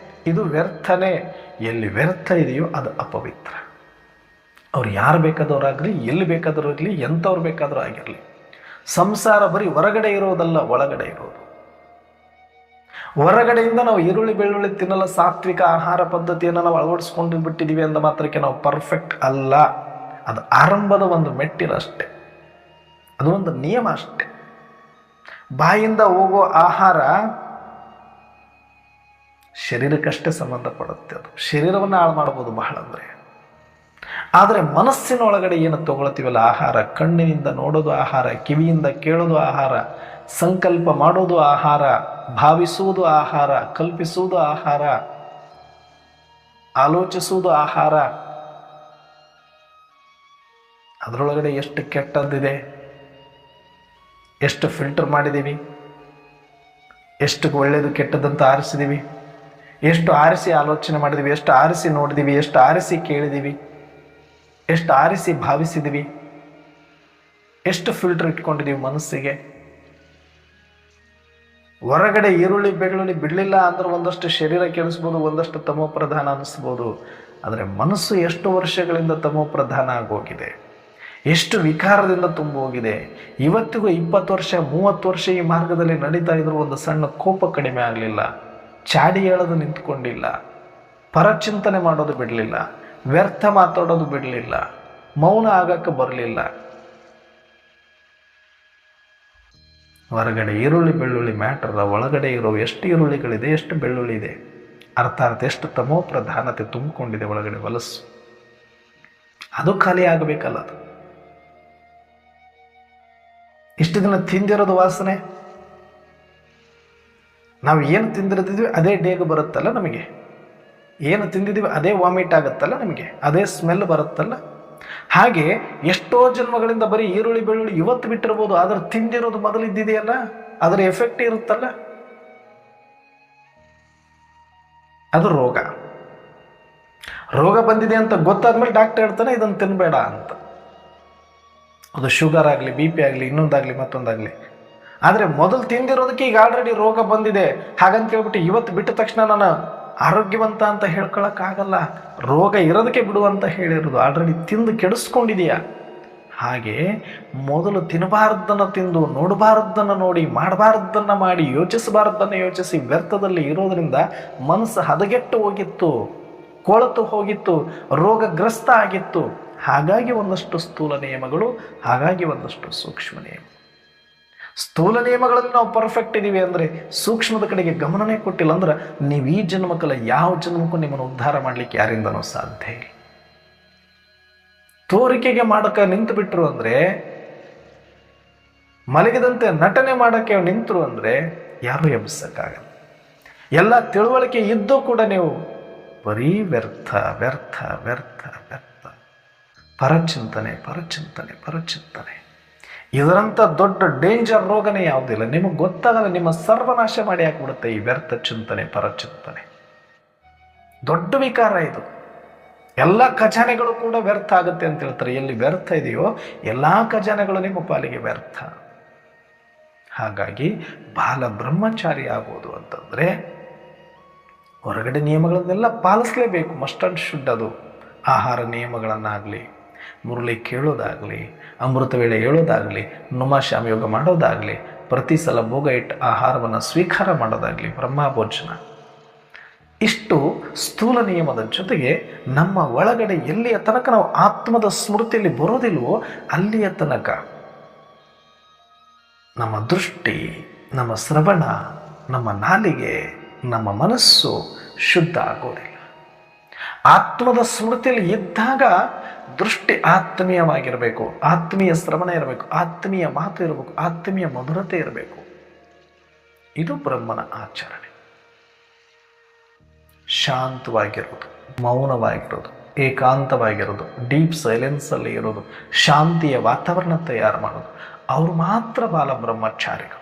ಇದು ವ್ಯರ್ಥನೇ. ಎಲ್ಲಿ ವ್ಯರ್ಥ ಇದೆಯೋ ಅದು ಅಪವಿತ್ರ. ಅವ್ರು ಯಾರು ಬೇಕಾದವರಾಗಲಿ, ಎಲ್ಲಿ ಬೇಕಾದರೂ ಇರಲಿ, ಎಂಥವ್ರು ಬೇಕಾದರೂ ಆಗಿರಲಿ, ಸಂಸಾರ ಬರೀ ಹೊರಗಡೆ ಇರೋದಲ್ಲ, ಒಳಗಡೆ ಇರೋದು. ಹೊರಗಡೆಯಿಂದ ನಾವು ಈರುಳ್ಳಿ ಬೆಳ್ಳುಳ್ಳಿ ತಿನ್ನಲ್ಲ, ಸಾತ್ವಿಕ ಆಹಾರ ಪದ್ಧತಿಯನ್ನು ನಾವು ಅಳವಡಿಸ್ಕೊಂಡು ಬಿಟ್ಟಿದ್ದೀವಿ ಅಂದ ಮಾತ್ರಕ್ಕೆ ನಾವು ಪರ್ಫೆಕ್ಟ್ ಅಲ್ಲ. ಅದು ಆರಂಭದ ಒಂದು ಮೆಟ್ಟಿಲಷ್ಟೆ, ಅದು ಒಂದು ನಿಯಮ ಅಷ್ಟೆ. ಬಾಯಿಂದ ಹೋಗೋ ಆಹಾರ ಶರೀರಕ್ಕಷ್ಟೇ ಸಂಬಂಧಪಡುತ್ತೆ. ಅದು ಶರೀರವನ್ನು ಹಾಳು ಮಾಡ್ಬೋದು ಬಹಳ ಅಂದರೆ. ಆದರೆ ಮನಸ್ಸಿನ ಒಳಗಡೆ ಏನು ತಗೊಳ್ತೀವಲ್ಲ ಆಹಾರ, ಕಣ್ಣಿನಿಂದ ನೋಡೋದು ಆಹಾರ, ಕಿವಿಯಿಂದ ಕೇಳೋದು ಆಹಾರ, ಸಂಕಲ್ಪ ಮಾಡೋದು ಆಹಾರ, ಭಾವಿಸುವುದು ಆಹಾರ, ಕಲ್ಪಿಸುವುದು ಆಹಾರ, ಆಲೋಚಿಸುವುದು ಆಹಾರ, ಅದರೊಳಗಡೆ ಎಷ್ಟು ಕೆಟ್ಟದ್ದಿದೆ, ಎಷ್ಟು ಫಿಲ್ಟರ್ ಮಾಡಿದ್ದೀವಿ, ಎಷ್ಟು ಒಳ್ಳೆಯದು ಕೆಟ್ಟದಂತ ಆರಿಸಿದ್ದೀವಿ, ಎಷ್ಟು ಆರಿಸಿ ಆಲೋಚನೆ ಮಾಡಿದ್ದೀವಿ, ಎಷ್ಟು ಆರಿಸಿ ನೋಡಿದ್ದೀವಿ, ಎಷ್ಟು ಆರಿಸಿ ಕೇಳಿದ್ದೀವಿ, ಎಷ್ಟು ಆರಿಸಿ ಭಾವಿಸಿದ್ದೀವಿ, ಎಷ್ಟು ಫಿಲ್ಟರ್ ಇಟ್ಕೊಂಡಿದ್ದೀವಿ ಮನಸ್ಸಿಗೆ. ಹೊರಗಡೆ ಈರುಳ್ಳಿ ಬೆಳ್ಳುಳ್ಳಿ ಬಿಡಲಿಲ್ಲ ಅಂದ್ರೆ ಒಂದಷ್ಟು ಶರೀರ ಕೆಡಿಸ್ಬೋದು, ಒಂದಷ್ಟು ತಮೋಪ್ರಧಾನ ಅನ್ನಿಸ್ಬೋದು. ಆದರೆ ಮನಸ್ಸು ಎಷ್ಟು ವರ್ಷಗಳಿಂದ ತಮೋಪ್ರಧಾನ ಆಗೋಗಿದೆ, ಎಷ್ಟು ವಿಕಾರದಿಂದ ತುಂಬೋಗಿದೆ. ಇವತ್ತಿಗೂ 20 ವರ್ಷ 30 ವರ್ಷ ಈ ಮಾರ್ಗದಲ್ಲಿ ನಡೀತಾ ಇದ್ರು ಒಂದು ಸಣ್ಣ ಕೋಪ ಕಡಿಮೆ ಆಗಲಿಲ್ಲ, ಚಾಡಿ ಹೇಳೋದು ನಿಂತ್ಕೊಂಡಿಲ್ಲ, ಪರಚಿಂತನೆ ಮಾಡೋದು ಬಿಡಲಿಲ್ಲ, ವ್ಯರ್ಥ ಮಾತಾಡೋದು ಬಿಡಲಿಲ್ಲ, ಮೌನ ಆಗಕ್ಕೆ ಬರಲಿಲ್ಲ. ಹೊರಗಡೆ ಈರುಳ್ಳಿ ಬೆಳ್ಳುಳ್ಳಿ ಮ್ಯಾಟ್ರಲ್ಲ, ಒಳಗಡೆ ಇರೋ ಎಷ್ಟು ಈರುಳ್ಳಿಗಳಿದೆ, ಎಷ್ಟು ಬೆಳ್ಳುಳ್ಳಿ ಇದೆ, ಅರ್ಥಾತ್ ಎಷ್ಟು ತಮೋ ಪ್ರಧಾನತೆ ತುಂಬಿಕೊಂಡಿದೆ ಒಳಗಡೆ ಹೊಲಸು, ಅದು ಖಾಲಿ ಆಗಬೇಕಲ್ಲ. ಅದು ಇಷ್ಟು ದಿನ ತಿಂದಿರೋದು ವಾಸನೆ, ನಾವು ಏನು ತಿಂದಿರ್ತಿದ್ವಿ ಅದೇ ಡೇಗೆ ಬರುತ್ತಲ್ಲ ನಮಗೆ, ಏನು ತಿಂದಿದ್ದೀವಿ ಅದೇ ವಾಮಿಟ್ ಆಗುತ್ತಲ್ಲ ನಮಗೆ, ಅದೇ ಸ್ಮೆಲ್ ಬರುತ್ತಲ್ಲ. ಹಾಗೆ ಎಷ್ಟೋ ಜನ್ಮಗಳಿಂದ ಬರೀ ಈರುಳ್ಳಿ ಬೆಳ್ಳುಳ್ಳಿ ಇವತ್ತು ಬಿಟ್ಟಿರ್ಬೋದು, ಆದರೆ ತಿಂದಿರೋದು ಮೊದಲು ಇದ್ದಿದೆಯಲ್ಲ, ಅದರ ಎಫೆಕ್ಟ್ ಇರುತ್ತಲ್ಲ, ಅದು ರೋಗ. ರೋಗ ಬಂದಿದೆ ಅಂತ ಗೊತ್ತಾದ್ಮೇಲೆ ಡಾಕ್ಟರ್ ಹೇಳ್ತಾನೆ ಇದನ್ನು ತಿನ್ನಬೇಡ ಅಂತ. ಅದು ಶುಗರ್ ಆಗಲಿ, ಬಿ ಪಿ ಆಗಲಿ, ಇನ್ನೊಂದಾಗಲಿ ಮತ್ತೊಂದಾಗಲಿ. ಆದರೆ ಮೊದಲು ತಿಂದಿರೋದಕ್ಕೆ ಈಗ ಆಲ್ರೆಡಿ ರೋಗ ಬಂದಿದೆ, ಹಾಗಂತ ಹೇಳ್ಬಿಟ್ಟು ಇವತ್ತು ಬಿಟ್ಟ ತಕ್ಷಣ ನಾನು ಆರೋಗ್ಯವಂತ ಅಂತ ಹೇಳ್ಕೊಳಕ್ಕಾಗಲ್ಲ. ರೋಗ ಇರೋದಕ್ಕೆ ಬಿಡು ಅಂತ ಹೇಳಿರೋದು, ಆಲ್ರೆಡಿ ತಿಂದು ಕೆಡಿಸ್ಕೊಂಡಿದೆಯಾ. ಹಾಗೆ ಮೊದಲು ತಿನ್ನಬಾರ್ದನ್ನು ತಿಂದು, ನೋಡಬಾರ್ದನ್ನು ನೋಡಿ, ಮಾಡಬಾರ್ದನ್ನು ಮಾಡಿ, ಯೋಚಿಸಬಾರ್ದನ್ನು ಯೋಚಿಸಿ ವ್ಯರ್ಥದಲ್ಲಿ ಇರೋದರಿಂದ ಮನಸ್ಸು ಹದಗೆಟ್ಟು ಹೋಗಿತ್ತು, ಕೊಳತು ಹೋಗಿತ್ತು, ರೋಗಗ್ರಸ್ತ ಆಗಿತ್ತು. ಹಾಗಾಗಿ ಒಂದಷ್ಟು ಸ್ಥೂಲ ನಿಯಮಗಳು, ಹಾಗಾಗಿ ಒಂದಷ್ಟು ಸೂಕ್ಷ್ಮ ನಿಯಮ. ಸ್ಥೂಲ ನಿಯಮಗಳಲ್ಲಿ ನಾವು ಪರ್ಫೆಕ್ಟ್ ಇದ್ದೀವಿ ಅಂದರೆ ಸೂಕ್ಷ್ಮದ ಕಡೆಗೆ ಗಮನನೇ ಕೊಟ್ಟಿಲ್ಲ ಅಂದ್ರೆ ನೀವು ಈ ಜನ್ಮಕ್ಕಲ್ಲ ಯಾವ ಜನ್ಮಕ್ಕೂ ನಿಮ್ಮನ್ನು ಉದ್ಧಾರ ಮಾಡಲಿಕ್ಕೆ ಯಾರಿಂದನೂ ಸಾಧ್ಯ ಇಲ್ಲ. ತೋರಿಕೆಗೆ ಮಾಡಕ್ಕೆ ನಿಂತು ಬಿಟ್ರು ಅಂದರೆ ಮಲಗಿದಂತೆ ನಟನೆ ಮಾಡೋಕ್ಕೆ ನಿಂತರು ಅಂದರೆ ಯಾರೂ ಎಬ್ಬಿಸಕ್ಕಾಗಲ್ಲ. ಎಲ್ಲ ತಿಳುವಳಿಕೆ ಇದ್ದೂ ಕೂಡ ನೀವು ಬರೀ ವ್ಯರ್ಥ ವ್ಯರ್ಥ ವ್ಯರ್ಥ ವ್ಯರ್ಥ, ಪರಚಿಂತನೆ ಪರಚಿಂತನೆ ಪರಚಿಂತನೆ. ಇದರಂಥ ದೊಡ್ಡ ಡೇಂಜರ್ ರೋಗನೇ ಯಾವುದಿಲ್ಲ. ನಿಮಗೆ ಗೊತ್ತಾಗಲ್ಲ, ನಿಮ್ಮ ಸರ್ವನಾಶ ಮಾಡಿ ಹಾಕ್ಬಿಡುತ್ತೆ ಈ ವ್ಯರ್ಥ ಚಿಂತನೆ ಪರಚಿಂತನೆ. ದೊಡ್ಡ ವಿಕಾರ ಇದು. ಎಲ್ಲ ಖಜಾನೆಗಳು ಕೂಡ ವ್ಯರ್ಥ ಆಗುತ್ತೆ ಅಂತ ಹೇಳ್ತಾರೆ. ಎಲ್ಲಿ ವ್ಯರ್ಥ ಇದೆಯೋ ಎಲ್ಲ ಖಜಾನೆಗಳು ನಿಮ್ಮ ಪಾಲಿಗೆ ವ್ಯರ್ಥ. ಹಾಗಾಗಿ ಬಾಲ ಬ್ರಹ್ಮಚಾರಿ ಆಗೋದು ಅಂತಂದರೆ ಹೊರಗಡೆ ನಿಯಮಗಳನ್ನೆಲ್ಲ ಪಾಲಿಸಲೇಬೇಕು, ಮಸ್ಟ್ ಅಂಡ್ ಶುಡ್. ಅದು ಆಹಾರ ನಿಯಮಗಳನ್ನಾಗಲಿ, ಮುರಳಿ ಕೇಳೋದಾಗಲಿ, ಅಮೃತ ವೇಳೆ ಹೇಳೋದಾಗಲಿ, ನುಮಾಶ್ಯಾಮ ಯೋಗ ಮಾಡೋದಾಗಲಿ, ಪ್ರತಿ ಸಲ ಭೋಗ ಇಟ್ಟು ಆಹಾರವನ್ನು ಸ್ವೀಕಾರ ಮಾಡೋದಾಗಲಿ, ಬ್ರಹ್ಮಭೋಜನ, ಇಷ್ಟು ಸ್ಥೂಲ ನಿಯಮದ ಜೊತೆಗೆ ನಮ್ಮ ಒಳಗಡೆ ಎಲ್ಲಿಯ ತನಕ ನಾವು ಆತ್ಮದ ಸ್ಮೃತಿಯಲ್ಲಿ ಬರೋದಿಲ್ವೋ ಅಲ್ಲಿಯ ತನಕ ನಮ್ಮ ದೃಷ್ಟಿ, ನಮ್ಮ ಶ್ರವಣ, ನಮ್ಮ ನಾಲಿಗೆ, ನಮ್ಮ ಮನಸ್ಸು ಶುದ್ಧ ಆಗೋದಿಲ್ಲ. ಆತ್ಮದ ಸ್ಮೃತಿಯಲ್ಲಿ ಇದ್ದಾಗ ದೃಷ್ಟಿ ಆತ್ಮೀಯವಾಗಿರಬೇಕು, ಆತ್ಮೀಯ ಶ್ರವಣ ಇರಬೇಕು, ಆತ್ಮೀಯ ಮಾತು ಇರಬೇಕು, ಆತ್ಮೀಯ ಮಧುರತೆ ಇರಬೇಕು. ಇದು ಬ್ರಹ್ಮನ ಆಚರಣೆ. ಶಾಂತವಾಗಿರೋದು, ಮೌನವಾಗಿರೋದು, ಏಕಾಂತವಾಗಿರೋದು, ಡೀಪ್ ಸೈಲೆನ್ಸಲ್ಲಿ ಇರೋದು, ಶಾಂತಿಯ ವಾತಾವರಣ ತಯಾರು ಮಾಡೋದು, ಅವರು ಮಾತ್ರ ಬಾಲ ಬ್ರಹ್ಮಚಾರಿಗಳು.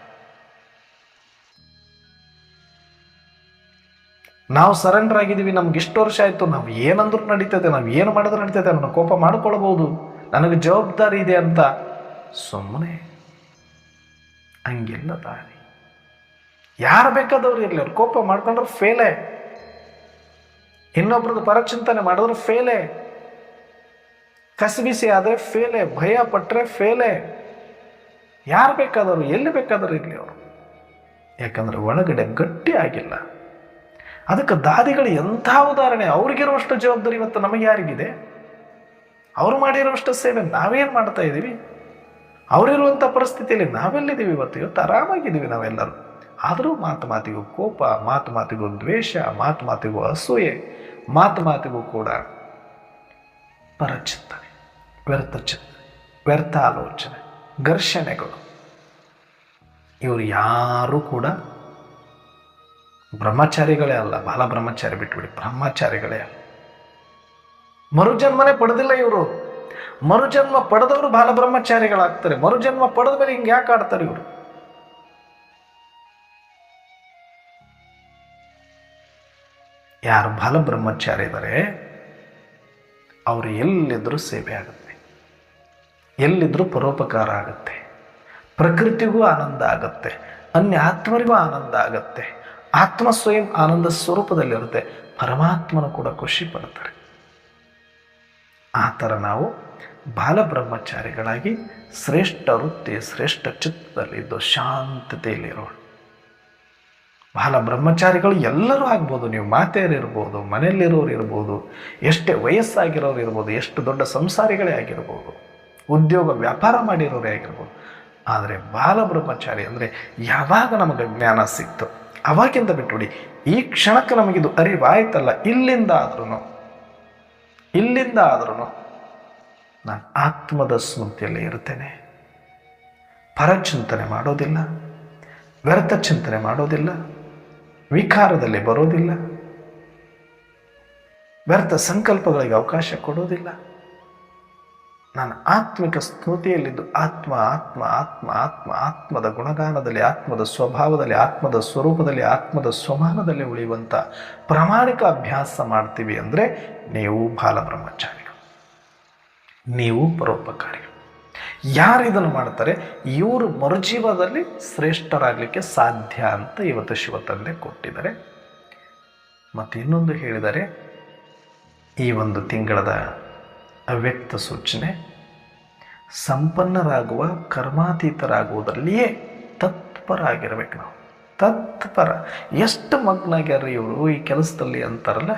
ನಾವು ಸರೆಂಡರ್ ಆಗಿದ್ದೀವಿ, ನಮ್ಗೆ ಇಷ್ಟು ವರ್ಷ ಆಯಿತು, ನಾವು ಏನಂದ್ರೂ ನಡೀತದೆ, ನಾವು ಏನು ಮಾಡಿದ್ರು ನಡೀತದೆ, ನನ್ನ ಕೋಪ ಮಾಡ್ಕೊಳ್ಬೋದು, ನನಗೆ ಜವಾಬ್ದಾರಿ ಇದೆ ಅಂತ ಸುಮ್ಮನೆ ಹಂಗಿಲ್ಲ ದಾರಿ. ಯಾರು ಬೇಕಾದವ್ರು ಇರಲಿ, ಅವ್ರು ಕೋಪ ಮಾಡ್ಕೊಂಡ್ರೆ ಫೇಲೇ, ಇನ್ನೊಬ್ರದ್ದು ಪರಚಿಂತನೆ ಮಾಡಿದ್ರೆ ಫೇಲೇ, ಕಸಿಬಿಸಿ ಆದರೆ ಫೇಲೇ, ಭಯ ಪಟ್ಟರೆ ಫೇಲೇ. ಯಾರು ಬೇಕಾದವರು ಎಲ್ಲಿ ಬೇಕಾದರೂ ಇರಲಿ ಅವರು, ಯಾಕಂದ್ರೆ ಒಳಗಡೆ ಗಟ್ಟಿ ಆಗಿಲ್ಲ. ಅದಕ್ಕೆ ದಾದಿಗಳು ಎಂಥ ಉದಾಹರಣೆ. ಅವ್ರಿಗಿರುವಷ್ಟು ಜವಾಬ್ದಾರಿ ಇವತ್ತು ನಮಗೆ ಯಾರಿಗಿದೆ? ಅವರು ಮಾಡಿರುವಷ್ಟು ಸೇವೆ ನಾವೇನು ಮಾಡ್ತಾ ಇದ್ದೀವಿ? ಅವರಿರುವಂಥ ಪರಿಸ್ಥಿತಿಯಲ್ಲಿ ನಾವೆಲ್ಲಿದ್ದೀವಿ? ಇವತ್ತು ಆರಾಮಾಗಿದ್ದೀವಿ ನಾವೆಲ್ಲರೂ. ಆದರೂ ಮಾತಿಗೂ ಕೋಪ, ಮಾತಿಗೂ ದ್ವೇಷ, ಮಾತಿಗೂ ಅಸೂಯೆ, ಮಾತಿಗೂ ಕೂಡ ಪರಚಿಂತನೆ, ವ್ಯರ್ಥ ಚಿಂತನೆ, ವ್ಯರ್ಥ ಆಲೋಚನೆ, ಘರ್ಷಣೆಗಳು. ಇವರು ಯಾರೂ ಕೂಡ ಬ್ರಹ್ಮಚಾರಿಗಳೇ ಅಲ್ಲ. ಬಾಲ ಬ್ರಹ್ಮಚಾರಿ ಬಿಟ್ಬಿಡಿ, ಬ್ರಹ್ಮಚಾರಿಗಳೇ ಅಲ್ಲ. ಮರುಜನ್ಮನೇ ಪಡೆದಿಲ್ಲ ಇವರು. ಮರುಜನ್ಮ ಪಡೆದವರು ಬಾಲ ಬ್ರಹ್ಮಚಾರಿಗಳಾಗ್ತಾರೆ. ಮರುಜನ್ಮ ಪಡೆದ ಮೇಲೆ ಹಿಂಗೆ ಯಾಕೆ ಆಡ್ತಾರೆ ಇವರು? ಯಾರು ಬಾಲ ಬ್ರಹ್ಮಚಾರಿ ಇದ್ದಾರೆ ಅವರು ಎಲ್ಲಿದ್ರೂ ಸೇವೆ ಆಗುತ್ತೆ, ಎಲ್ಲಿದ್ರೂ ಪರೋಪಕಾರ ಆಗುತ್ತೆ, ಪ್ರಕೃತಿಗೂ ಆನಂದ ಆಗುತ್ತೆ, ಅನ್ಯ ಆತ್ಮರಿಗೂ ಆನಂದ ಆಗುತ್ತೆ. ಆತ್ಮ ಸ್ವಯಂ ಆನಂದ ಸ್ವರೂಪದಲ್ಲಿರುತ್ತೆ, ಪರಮಾತ್ಮನು ಕೂಡ ಖುಷಿ ಪಡ್ತಾರೆ. ಆ ಥರ ನಾವು ಬಾಲ ಬ್ರಹ್ಮಚಾರಿಗಳಾಗಿ ಶ್ರೇಷ್ಠ ವೃತ್ತಿ, ಶ್ರೇಷ್ಠ ಚಿತ್ತದಲ್ಲಿದ್ದು ಶಾಂತತೆಯಲ್ಲಿರೋಣ. ಬಾಲ ಬ್ರಹ್ಮಚಾರಿಗಳು ಎಲ್ಲರೂ ಆಗ್ಬೋದು. ನೀವು ಮಾತೆಯರು ಇರ್ಬೋದು, ಮನೆಯಲ್ಲಿರೋರು ಇರ್ಬೋದು, ಎಷ್ಟೇ ವಯಸ್ಸಾಗಿರೋರು ಇರ್ಬೋದು, ಎಷ್ಟು ದೊಡ್ಡ ಸಂಸಾರಿಗಳೇ ಆಗಿರ್ಬೋದು, ಉದ್ಯೋಗ ವ್ಯಾಪಾರ ಮಾಡಿರೋರೇ ಆಗಿರ್ಬೋದು. ಆದರೆ ಬಾಲ ಬ್ರಹ್ಮಚಾರಿ ಅಂದರೆ ಯಾವಾಗ ನಮಗೆ ಜ್ಞಾನ ಸಿಕ್ತು ಅವಾಗಿಂದ ಬಿಟ್ಬಿಡಿ. ಈ ಕ್ಷಣಕ್ಕೆ ನಮಗಿದು ಅರಿವಾಯ್ತಲ್ಲ, ಇಲ್ಲಿಂದ ಆದ್ರೂ ನಾನು ಆತ್ಮದ ಸ್ಮೃತಿಯಲ್ಲಿ ಇರ್ತೇನೆ. ಪರಚಿಂತನೆ ಮಾಡೋದಿಲ್ಲ, ವ್ಯರ್ಥ ಚಿಂತನೆ ಮಾಡೋದಿಲ್ಲ, ವಿಕಾರದಲ್ಲಿ ಬರೋದಿಲ್ಲ, ವ್ಯರ್ಥ ಸಂಕಲ್ಪಗಳಿಗೆ ಅವಕಾಶ ಕೊಡೋದಿಲ್ಲ. ನಾನು ಆತ್ಮಿಕ ಸ್ಮೃತಿಯಲ್ಲಿದ್ದು ಆತ್ಮ ಆತ್ಮ ಆತ್ಮ ಆತ್ಮ ಆತ್ಮದ ಗುಣಗಾನದಲ್ಲಿ, ಆತ್ಮದ ಸ್ವಭಾವದಲ್ಲಿ, ಆತ್ಮದ ಸ್ವರೂಪದಲ್ಲಿ, ಆತ್ಮದ ಸ್ವಮಾನದಲ್ಲಿ ಉಳಿಯುವಂಥ ಪ್ರಾಮಾಣಿಕ ಅಭ್ಯಾಸ ಮಾಡ್ತೀವಿ ಅಂದರೆ ನೀವು ಬಾಲ ಬ್ರಹ್ಮಚಾರಿಗಳು, ನೀವು ಪರೋಪಕಾರಿಗಳು. ಯಾರು ಇದನ್ನು ಮಾಡ್ತಾರೆ ಇವರು ಮರುಜೀವದಲ್ಲಿ ಶ್ರೇಷ್ಠರಾಗಲಿಕ್ಕೆ ಸಾಧ್ಯ ಅಂತ ಇವತ್ತು ಶಿವತಂದೆ ಕೊಟ್ಟಿದ್ದಾರೆ. ಮತ್ತು ಇನ್ನೊಂದು ಹೇಳಿದರೆ, ಈ ಒಂದು ತಿಂಗಳದ ಅವ್ಯಕ್ತ ಸೂಚನೆ, ಸಂಪನ್ನರಾಗುವ ಕರ್ಮಾತೀತರಾಗುವುದರಲ್ಲಿಯೇ ತತ್ಪರಾಗಿರ್ಬೇಕು. ನಾವು ತತ್ಪರ. ಎಷ್ಟು ಮಗ್ನಾಗ್ಯಾರ ಇವರು ಈ ಕೆಲಸದಲ್ಲಿ ಅಂತಾರಲ್ಲ,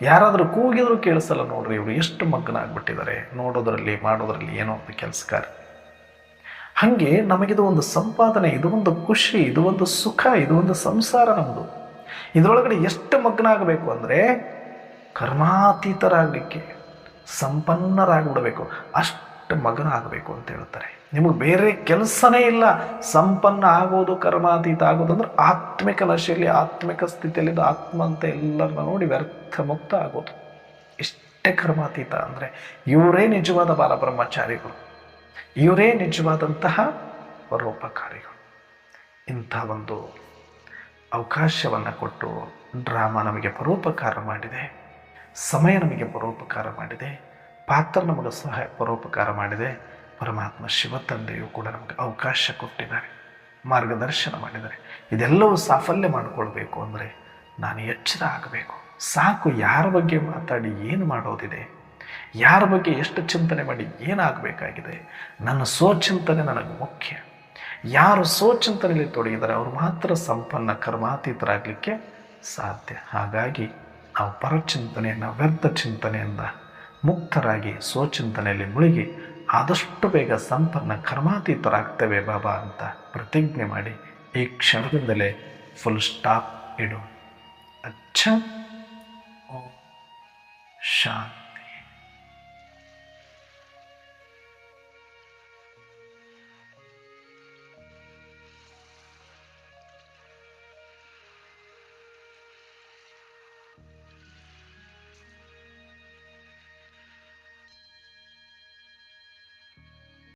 ಯಾರಾದರೂ ಕೂಗಿದ್ರು ಕೇಳಿಸಲ್ಲ ನೋಡ್ರಿ, ಇವರು ಎಷ್ಟು ಮಗ್ನ ಆಗ್ಬಿಟ್ಟಿದ್ದಾರೆ ನೋಡೋದ್ರಲ್ಲಿ, ಮಾಡೋದ್ರಲ್ಲಿ, ಏನೋ ಒಂದು ಕೆಲಸಕಾರ. ಹಾಗೆ ನಮಗಿದು ಒಂದು ಸಂಪಾದನೆ, ಇದು ಒಂದು ಖುಷಿ, ಇದು ಒಂದು ಸುಖ, ಇದು ಒಂದು ಸಂಸಾರ ನಮ್ಮದು. ಇದರೊಳಗಡೆ ಎಷ್ಟು ಮಗ್ನ ಆಗಬೇಕು ಅಂದರೆ ಕರ್ಮಾತೀತರಾಗಲಿಕ್ಕೆ, ಸಂಪನ್ನರಾಗ್ಬಿಡಬೇಕು. ಅಷ್ಟು ಅಷ್ಟು ಮಗನ ಆಗಬೇಕು ಅಂತ ಹೇಳ್ತಾರೆ. ನಿಮಗೆ ಬೇರೆ ಕೆಲಸನೇ ಇಲ್ಲ. ಸಂಪನ್ನ ಆಗೋದು, ಕರ್ಮಾತೀತ ಆಗೋದು ಅಂದ್ರೆ ಆತ್ಮಿಕ ನಶೆಯಲ್ಲಿ, ಆತ್ಮಿಕ ಸ್ಥಿತಿಯಲ್ಲಿ ಆತ್ಮ ಅಂತ ಎಲ್ಲರನ್ನ ನೋಡಿ ವ್ಯರ್ಥ ಮುಕ್ತ ಆಗೋದು. ಇಷ್ಟೇ ಕರ್ಮಾತೀತ ಅಂದರೆ ಇವರೇ ನಿಜವಾದ ಬಾಲಬ್ರಹ್ಮಚಾರಿಗಳು, ಇವರೇ ನಿಜವಾದಂತಹ ಪರೋಪಕಾರಿಗಳು. ಇಂಥ ಒಂದು ಅವಕಾಶವನ್ನು ಕೊಟ್ಟು ಡ್ರಾಮಾ ನಮಗೆ ಪರೋಪಕಾರ ಮಾಡಿದೆ, ಸಮಯ ನಮಗೆ ಪರೋಪಕಾರ ಮಾಡಿದೆ, ಪಾತ್ರ ನಮಗೆ ಪರೋಪಕಾರ ಮಾಡಿದೆ. ಪರಮಾತ್ಮ ಶಿವ ತಂದೆಯು ಕೂಡ ನಮಗೆ ಅವಕಾಶ ಕೊಟ್ಟಿದ್ದಾರೆ, ಮಾರ್ಗದರ್ಶನ ಮಾಡಿದ್ದಾರೆ. ಇದೆಲ್ಲವೂ ಸಾಫಲ್ಯ ಮಾಡಿಕೊಳ್ಬೇಕು ಅಂದರೆ ನಾನು ಎಚ್ಚರ ಆಗಬೇಕು. ಸಾಕು ಯಾರ ಬಗ್ಗೆ ಮಾತಾಡಿ ಏನು ಮಾಡೋದಿದೆ, ಯಾರ ಬಗ್ಗೆ ಎಷ್ಟು ಚಿಂತನೆ ಮಾಡಿ ಏನಾಗಬೇಕಾಗಿದೆ. ನನ್ನ ಸ್ವಚಿಂತನೆ ನನಗೆ ಮುಖ್ಯ. ಯಾರು ಸ್ವಚಿಂತನೆಯಲ್ಲಿ ತೊಡಗಿದರೆ ಅವರು ಮಾತ್ರ ಸಂಪನ್ನ ಕರ್ಮಾತೀತರಾಗಲಿಕ್ಕೆ ಸಾಧ್ಯ. ಹಾಗಾಗಿ ನಾವು ಪರಚಿಂತನೆಯನ್ನು, ವ್ಯರ್ಥ ಚಿಂತನೆಯಿಂದ ಮುಕ್ತರಾಗಿ ಸ್ವಚಿಂತನೆಯಲ್ಲಿ ಮುಳುಗಿ ಆದಷ್ಟು ಬೇಗ ಸಂಪನ್ನ ಕರ್ಮಾತೀತರಾಗ್ತೇವೆ ಬಾಬಾ ಅಂತ ಪ್ರತಿಜ್ಞೆ ಮಾಡಿ ಈ ಕ್ಷಣದಿಂದಲೇ ಫುಲ್ ಸ್ಟಾಪ್ ಇಡು. ಅಚ್ಚ ಓಂ ಶಾಂತಿ.